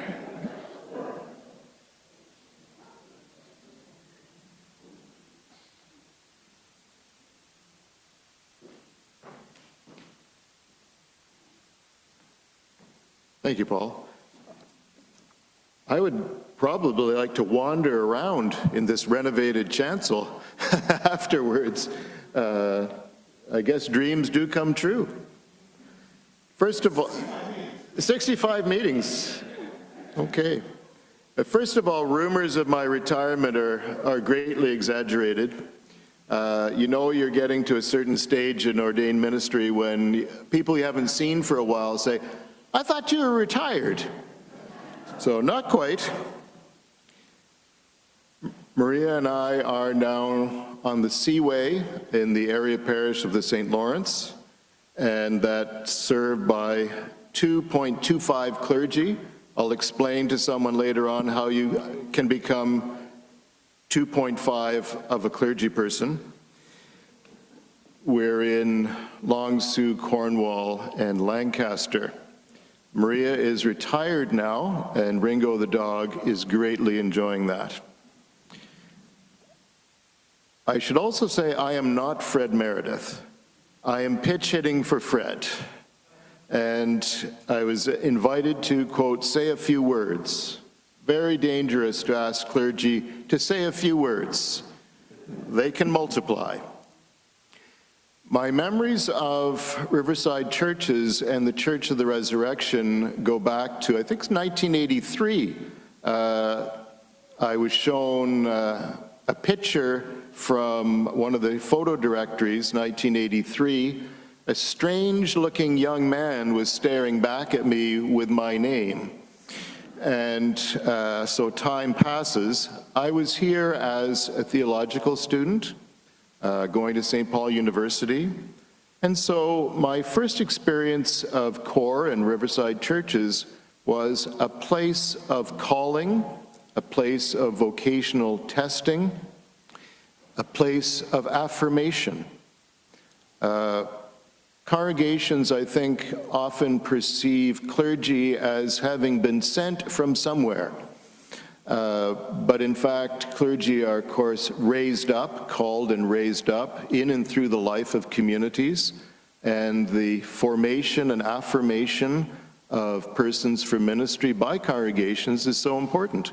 Thank you, Paul. I would probably like to wander around in this renovated chancel afterwards. I guess dreams do come true. First of all, 65 meetings. Okay. First of all, rumors of my retirement are greatly exaggerated. You know you're getting to a certain stage in ordained ministry when people you haven't seen for a while say, I thought you were retired. So not quite. Maria and I are now on the Seaway in the area parish of the St. Lawrence. and that's served by 2.25 clergy. I'll explain to someone later on how you can become 2.5 of a clergy person. We're in Long Sault, Cornwall, and Lancaster. Maria is retired now, and Ringo the dog is greatly enjoying that. I should also say I am not Fred Meredith. I am pitch hitting for Fred. And I was invited to, quote, say a few words. Very dangerous to ask clergy to say a few words. They can multiply. My memories of Riverside churches and the Church of the Resurrection go back to, I think, 1983. I was shown a picture from one of the photo directories, 1983. A strange-looking young man was staring back at me with my name. And so time passes. I was here as a theological student, going to St. Paul University. And so my first experience of COR and Riverside churches was a place of calling, a place of vocational testing, a place of affirmation. Congregations, I think, often perceive clergy as having been sent from somewhere. But in fact, clergy are, of course, raised up, called and raised up in and through the life of communities, and the formation and affirmation of persons for ministry by congregations is so important.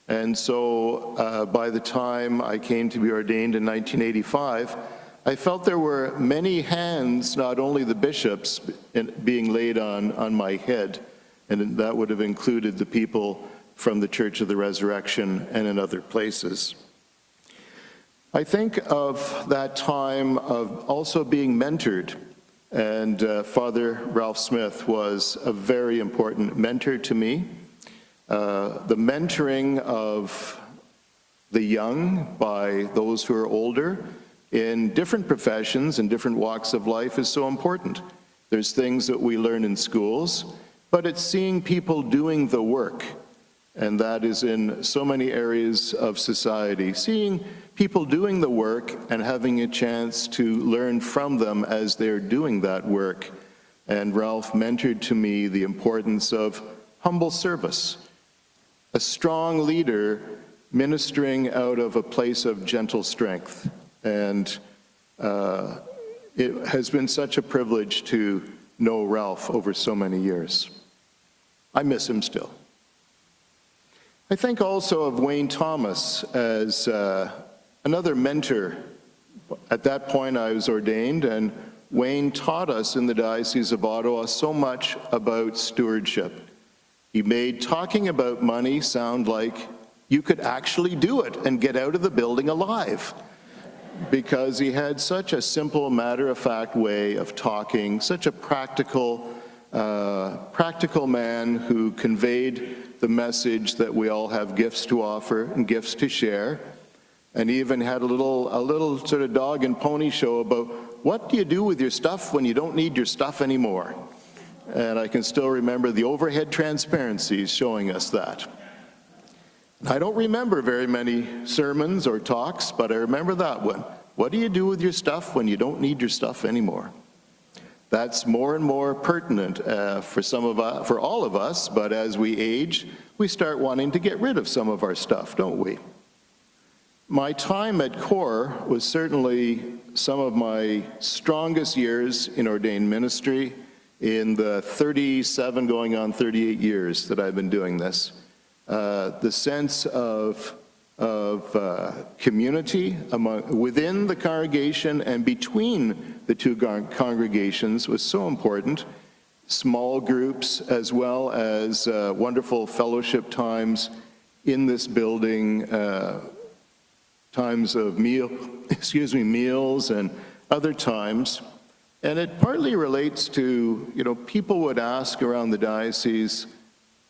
And so by the time I came to be ordained in 1985, I felt there were many hands, not only the bishops, being laid on my head, and that would have included the people from the Church of the Resurrection and in other places. I think of that time of also being mentored, and Father Ralph Smith was a very important mentor to me. The mentoring of the young by those who are older in different professions and different walks of life is so important. There's things that we learn in schools, but it's seeing people doing the work, and that is in so many areas of society. Seeing people doing the work and having a chance to learn from them as they're doing that work. And Ralph mentored to me the importance of humble service, a strong leader ministering out of a place of gentle strength. And it has been such a privilege to know Ralph over so many years. I miss him still. I think also of Wayne Thomas as another mentor. At that point I was ordained, and Wayne taught us in the Diocese of Ottawa so much about stewardship. He made talking about money sound like you could actually do it and get out of the building alive, because he had such a simple, matter-of-fact way of talking, such a practical man who conveyed the message that we all have gifts to offer and gifts to share, and he even had a little sort of dog and pony show about what do you do with your stuff when you don't need your stuff anymore. And I can still remember the overhead transparencies showing us that. I don't remember very many sermons or talks, but I remember that one. What do you do with your stuff when you don't need your stuff anymore? That's more and more pertinent for all of us, but as we age, we start wanting to get rid of some of our stuff, don't we? My time at COR was certainly some of my strongest years in ordained ministry in the 37 going on 38 years that I've been doing this. The sense of community within the congregation and between the two congregations was so important. Small groups as well as wonderful fellowship times in this building, times of meals and other times. And it partly relates to, people would ask around the diocese,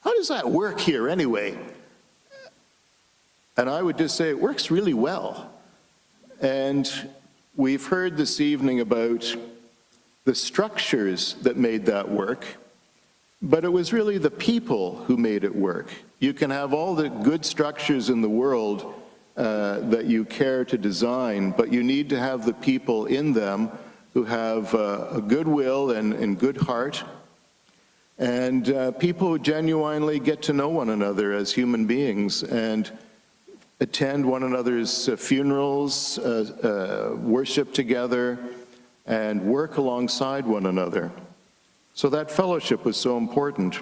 how does that work here anyway? And I would just say, it works really well. And we've heard this evening about the structures that made that work, but it was really the people who made it work. You can have all the good structures in the world that you care to design, but you need to have the people in them who have a goodwill and good heart, and people who genuinely get to know one another as human beings and attend one another's funerals, worship together, and work alongside one another. So that fellowship was so important.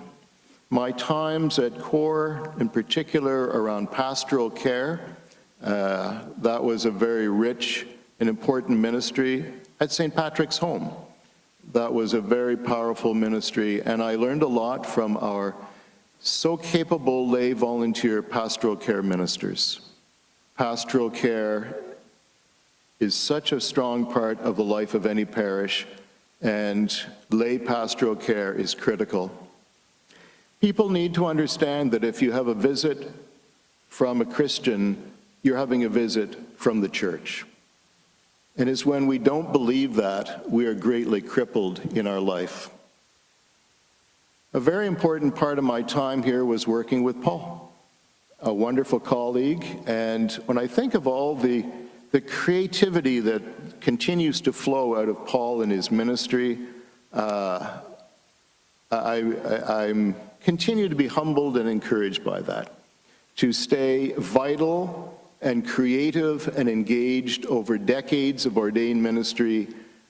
My times at COR, in particular around pastoral care, that was a very rich and important ministry at St. Patrick's Home. That was a very powerful ministry, and I learned a lot from our so capable lay volunteer pastoral care ministers. Pastoral care is such a strong part of the life of any parish, and lay pastoral care is critical. People need to understand that if you have a visit from a Christian, you're having a visit from the church. And it's when we don't believe that, we are greatly crippled in our life. A very important part of my time here was working with Paul, a wonderful colleague. And when I think of all the creativity that continues to flow out of Paul and his ministry, I'm continue to be humbled and encouraged by that. To stay vital and creative and engaged over decades of ordained ministry,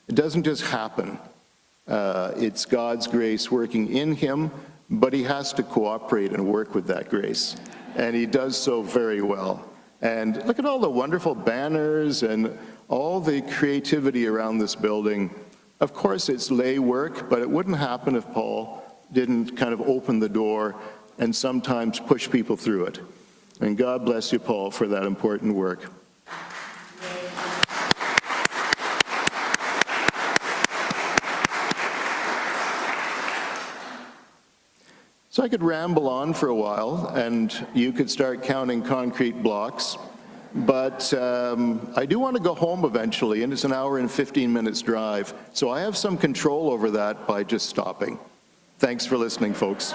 it doesn't just happen. It's God's grace working in him, but he has to cooperate and work with that grace. And he does so very well. And look at all the wonderful banners and all the creativity around this building. Of course, it's lay work, but it wouldn't happen if Paul didn't kind of open the door and sometimes push people through it. And God bless you, Paul, for that important work. So I could ramble on for a while, and you could start counting concrete blocks, but I do want to go home eventually, and it's an hour and 15 minutes drive, so I have some control over that by just stopping. Thanks for listening, folks.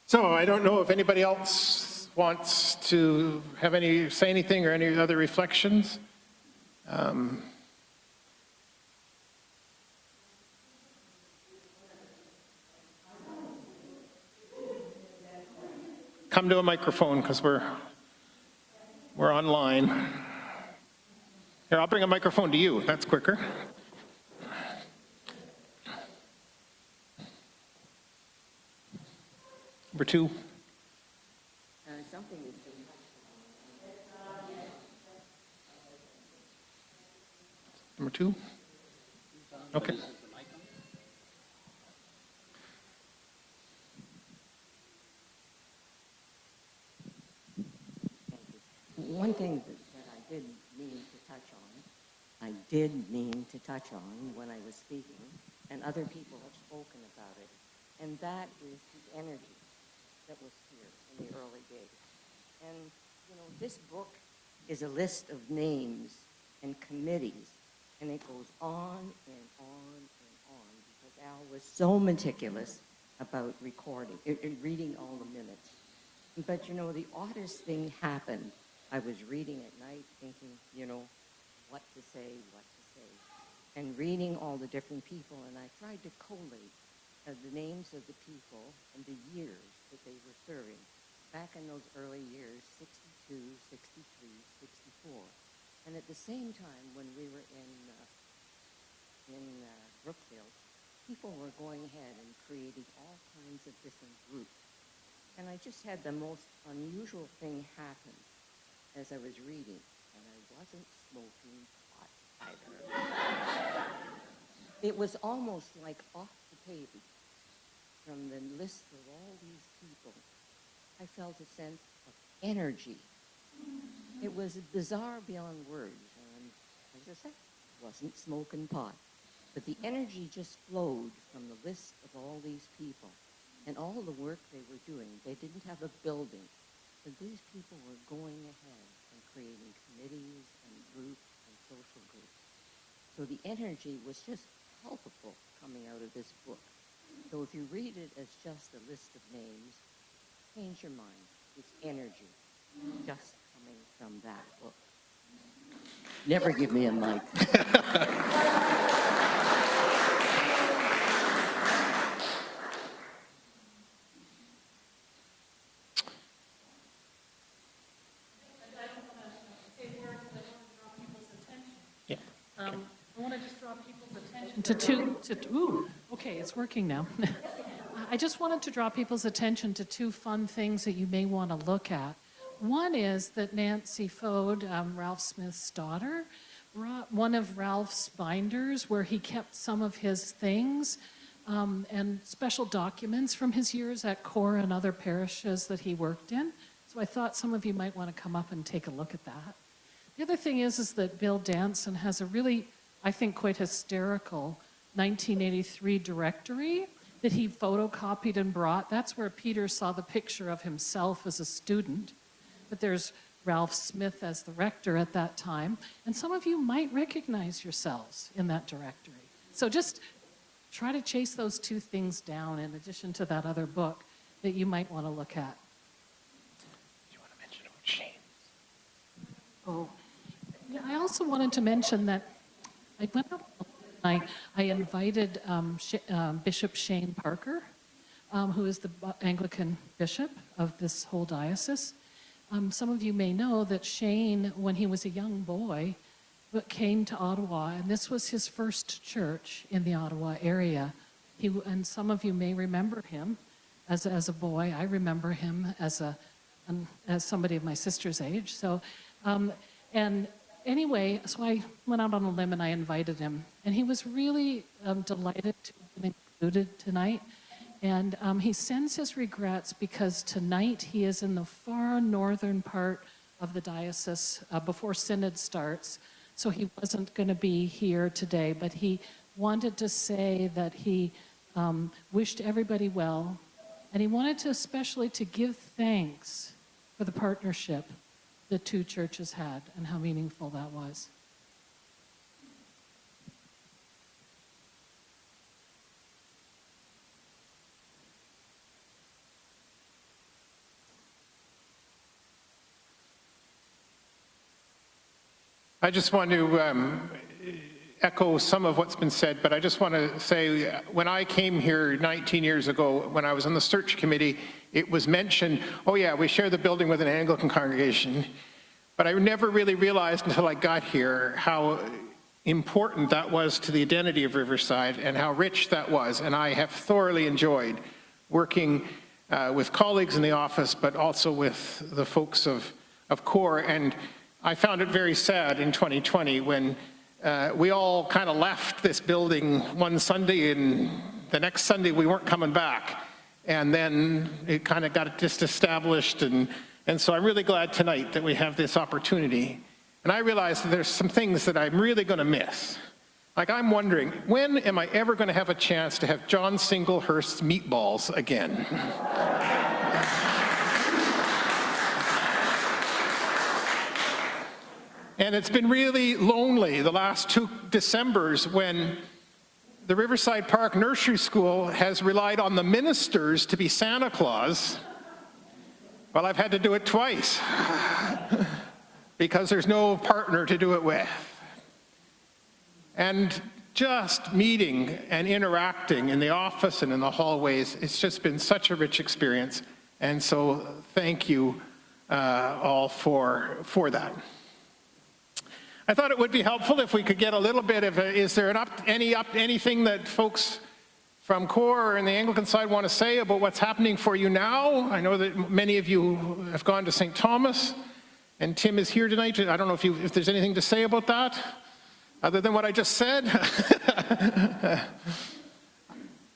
So I don't know if anybody else wants to have say anything or any other reflections. Come to a microphone because we're online. Here, I'll bring a microphone to you. That's quicker. Number two. Something is being... Number two? Okay. One thing that I did mean to touch on when I was speaking, and other people have spoken about it, and that is the energy that was here in the early days. And, you know, this book is a list of names and committees, and it goes on and on and on, because Al was so meticulous about reading all the minutes. But, you know, the oddest thing happened. I was reading at night thinking, you know, what to say, and reading all the different people, and I tried to collate the names of the people and the years that they were serving back in those early years, 62, 63, 64. And at the same time, when we were in Brookfield, people were going ahead and creating all kinds of different groups. And I just had the most unusual thing happen as I was reading, and I wasn't smoking pot either. It was almost like off the page. From the list of all these people, I felt a sense of energy. It was bizarre beyond words, and as I said, wasn't smoking pot. But the energy just flowed from the list of all these people and all the work they were doing. They didn't have a building, but these people were going ahead and creating committees and groups and social groups. So the energy was just palpable coming out of this book. So if you read it as just a list of names, change your mind. It's energy just coming from that book. Never give me a mic. I want to just draw people's attention okay, it's working now. I just wanted to draw people's attention to two fun things that you may want to look at. One is that Nancy Fode, Ralph Smith's daughter, brought one of Ralph's binders where he kept some of his things and special documents from his years at COR and other parishes that he worked in. So I thought some of you might want to come up and take a look at that. The other thing is that Bill Danson has a really, I think, quite hysterical 1983 directory that he photocopied and brought. That's where Peter saw the picture of himself as a student. But there's Ralph Smith as the rector at that time. And some of you might recognize yourselves in that directory. So just try to chase those two things down in addition to that other book that you might want to look at. Do you want to mention about Shane? Oh, yeah, I also wanted to mention that I went up and I invited Bishop Shane Parker, who is the Anglican bishop of this whole diocese. Some of you may know that Shane, when he was a young boy, came to Ottawa, and this was his first church in the Ottawa area. And some of you may remember him as a boy. I remember him as somebody of my sister's age. So, and anyway, so I went out on a limb and I invited him, and he was really delighted to be included tonight. And he sends his regrets because tonight he is in the far northern part of the diocese before Synod starts. So he wasn't going to be here today, but he wanted to say that he wished everybody well. And he wanted to especially to give thanks for the partnership the two churches had and how meaningful that was. I just want to echo some of what's been said, but I just want to say when I came here 19 years ago, when I was on the search committee, it was mentioned, oh yeah, we share the building with an Anglican congregation. But I never really realized until I got here how important that was to the identity of Riverside and how rich that was. And I have thoroughly enjoyed working with colleagues in the office, but also with the folks of COR. And I found it very sad in 2020 when we all kind of left this building one Sunday and the next Sunday we weren't coming back. And then it kind of got disestablished. And so I'm really glad tonight that we have this opportunity. And I realize that there's some things that I'm really going to miss. Like I'm wondering, when am I ever going to have a chance to have John Singlehurst's meatballs again? And it's been really lonely the last 2 Decembers when the Riverside Park Nursery School has relied on the ministers to be Santa Claus. Well, I've had to do it twice because there's no partner to do it with. And just meeting and interacting in the office and in the hallways, it's just been such a rich experience. And so thank you all for that. I thought it would be helpful if we could get a little bit of is there anything that folks from COR and the Anglican side want to say about what's happening for you now? I know that many of you have gone to St. Thomas, and Tim is here tonight. I don't know if there's anything to say about that, other than what I just said.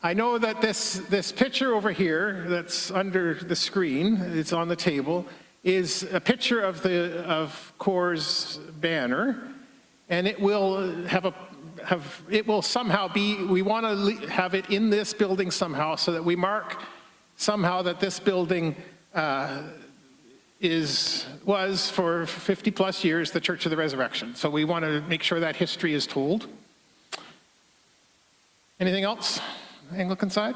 I know that this picture over here that's under the screen, it's on the table, is a picture of COR's banner, and it will have it will somehow be, we want to have it in this building somehow so that we mark somehow that this building was for 50 plus years the Church of the Resurrection. So we want to make sure that history is told. Anything else, Anglican side?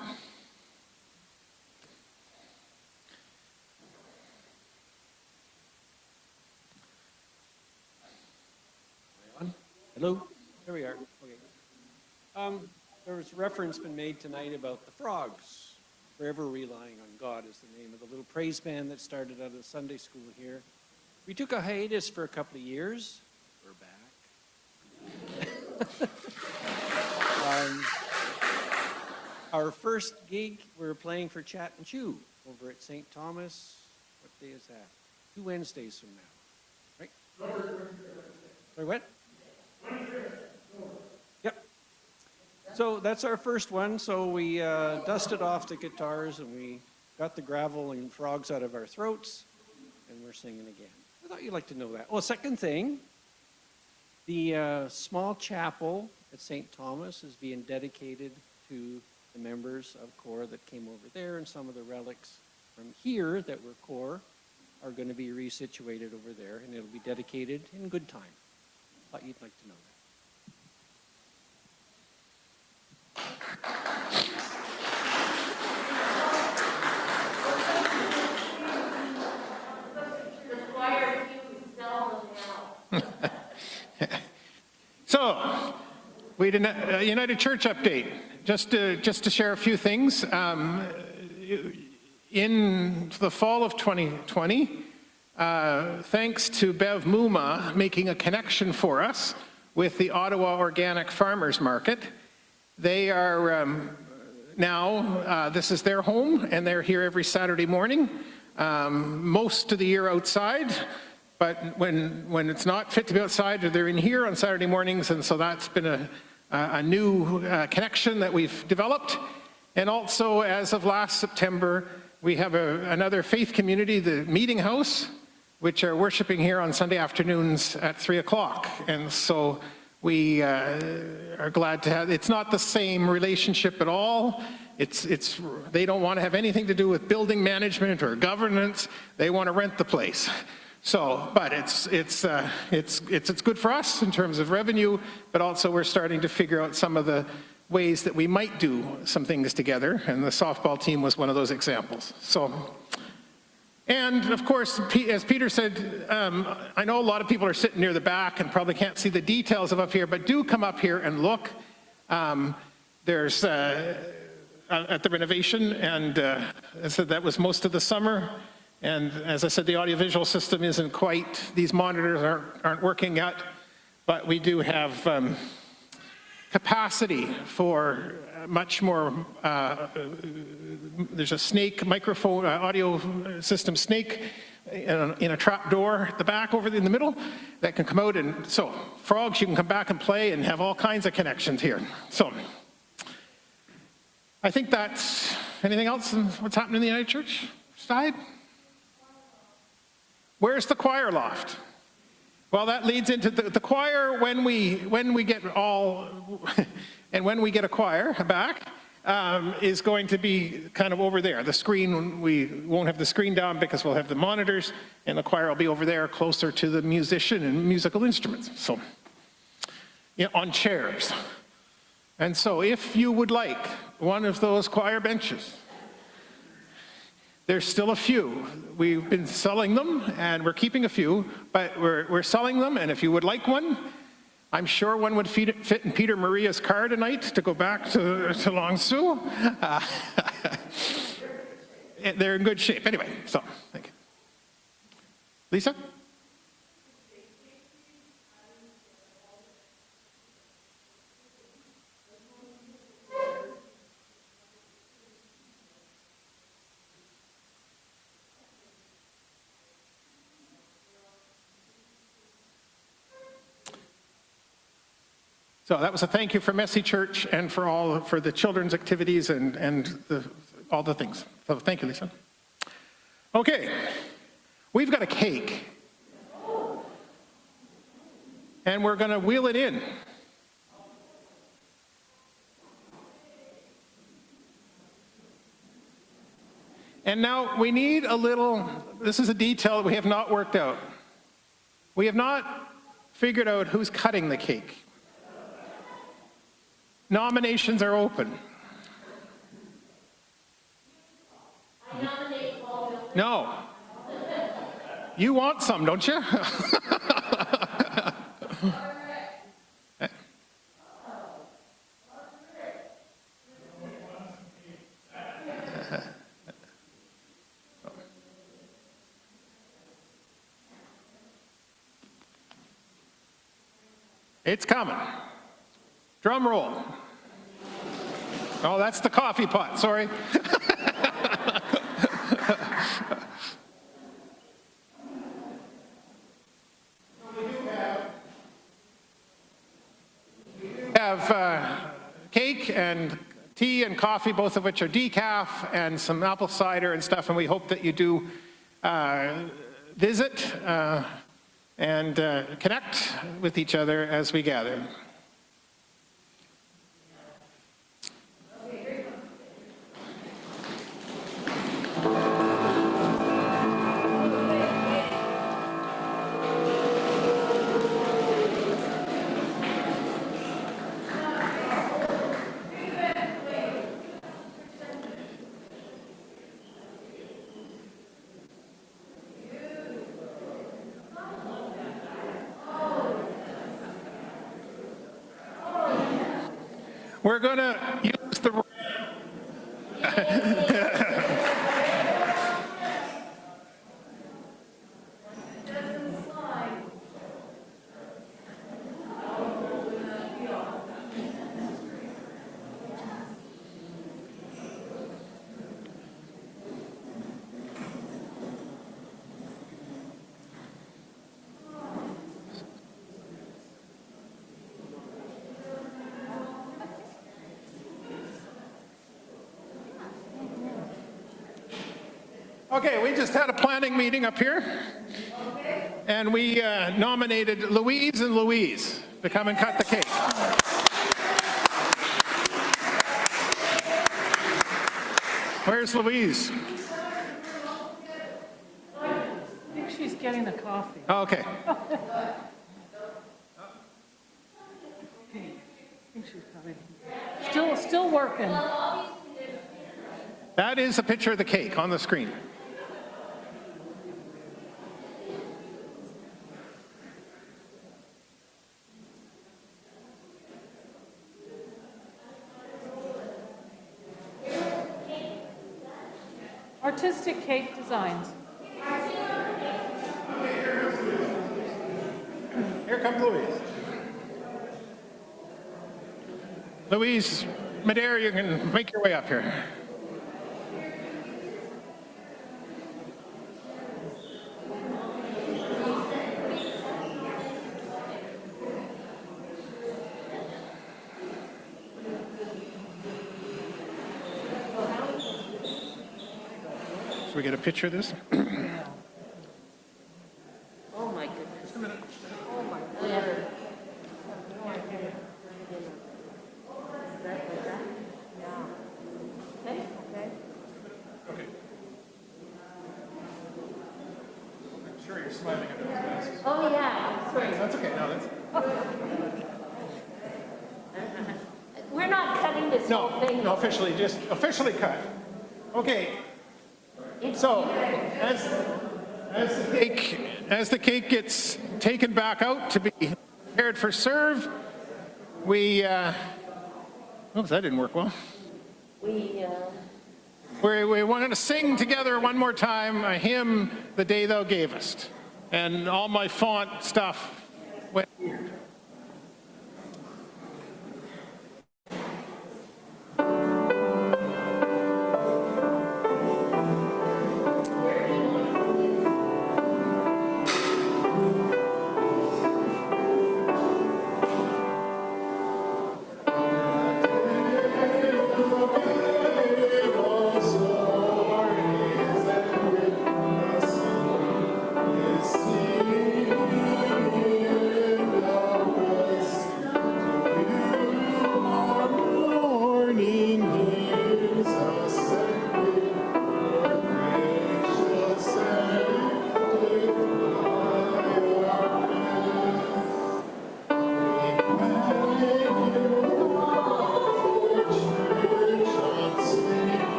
Hello? There we are. Okay. There was reference been made tonight about the frogs. Forever Relying on God is the name of the little praise band that started out of Sunday school here. We took a hiatus for a couple of years. We're back. Our first gig, we were playing for Chat and Chew over at St. Thomas. What day is that? 2 Wednesdays from now, right? Sorry, what? Yep. So that's our first one. So we dusted off the guitars and we got the gravel and frogs out of our throats, and we're singing again. I thought you'd like to know that. Oh, second thing, the small chapel at St. Thomas is being dedicated to the members of COR that came over there, and some of the relics from here that were COR are going to be resituated over there, and it'll be dedicated in good time. Thought you'd like to know that. So, we did a United Church update. Just to share a few things. In the fall of 2020, thanks to Bev Muma making a connection for us with the Ottawa Organic Farmers Market, they are now, this is their home, and they're here every Saturday morning, most of the year outside, but when it's not fit to be outside, they're in here on Saturday mornings, and so that's been a new connection that we've developed. And also, as of last September, we have another faith community, the Meeting House, which are worshiping here on Sunday afternoons at 3 o'clock. And so we are glad to have, it's not the same relationship at all. They don't want to have anything to do with building management or governance. They want to rent the place. So, but it's good for us in terms of revenue, but also we're starting to figure out some of the ways that we might do some things together, and the softball team was one of those examples. So, and of course, as Peter said, I know a lot of people are sitting near the back and probably can't see the details of up here, but do come up here and look. There's at the renovation, and I said that was most of the summer. And as I said, the audiovisual system isn't quite, these monitors aren't working yet, but we do have capacity for much more, there's a snake microphone, audio system snake in a trap door at the back over in the middle that can come out, and so frogs, you can come back and play and have all kinds of connections here. So I think that's, anything else in what's happening in the United Church side? Where's the choir loft? Well, that leads into the choir. When we get all, and when we get a choir back, is going to be kind of over there. The screen, we won't have the screen down because we'll have the monitors, and the choir will be over there closer to the musician and musical instruments. So, on chairs. And so if you would like one of those choir benches, there's still a few. We've been selling them, and we're keeping a few, but we're selling them, and if you would like one, I'm sure one would fit in Peter Maria's car tonight to go back to Long Sault. They're in good shape. Anyway, so, thank you. Lisa? So that was a thank you for Messy Church and for the children's activities and all the things. So thank you, Lisa. Okay, we've got a cake. And we're going to wheel it in. And now we need a little, this is a detail that we have not worked out. We have not figured out who's cutting the cake. Nominations are open. I nominate Paul. No. You want some, don't you? It's coming. Drum roll. Oh, that's the coffee pot, sorry. We have cake and tea and coffee, both of which are decaf, and some apple cider and stuff, and we hope that you do visit and connect with each other as we gather. We're going to use the... Okay, we just had a planning meeting up here, and we nominated Louise and Louise to come and cut the cake. Where's Louise? I think she's getting the coffee. Oh, okay. I think she's probably still working. That is a picture of the cake on the screen. Artistic cake designs. Here comes Louise. Louise Madere, you can make your way up here. Should we get a picture of this? Oh my goodness. Oh my goodness. Okay, okay. Okay. I'm sure you're smiling at those glasses. Oh, yeah, I'm sorry. That's okay, no, that's... We're not cutting this whole No, thing. no, officially, just officially cut. Okay, so as the cake gets taken back out to be prepared for serve, we, oops, that didn't work well. We wanted to sing together one more time a hymn, The Day Thou Gavest. And all my font stuff went weird.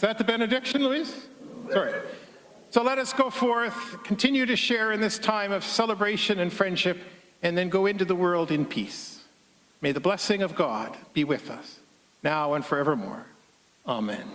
Is that the benediction, Louise? Sorry. So let us go forth, continue to share in this time of celebration and friendship, and then go into the world in peace. May the blessing of God be with us, now and forevermore. Amen.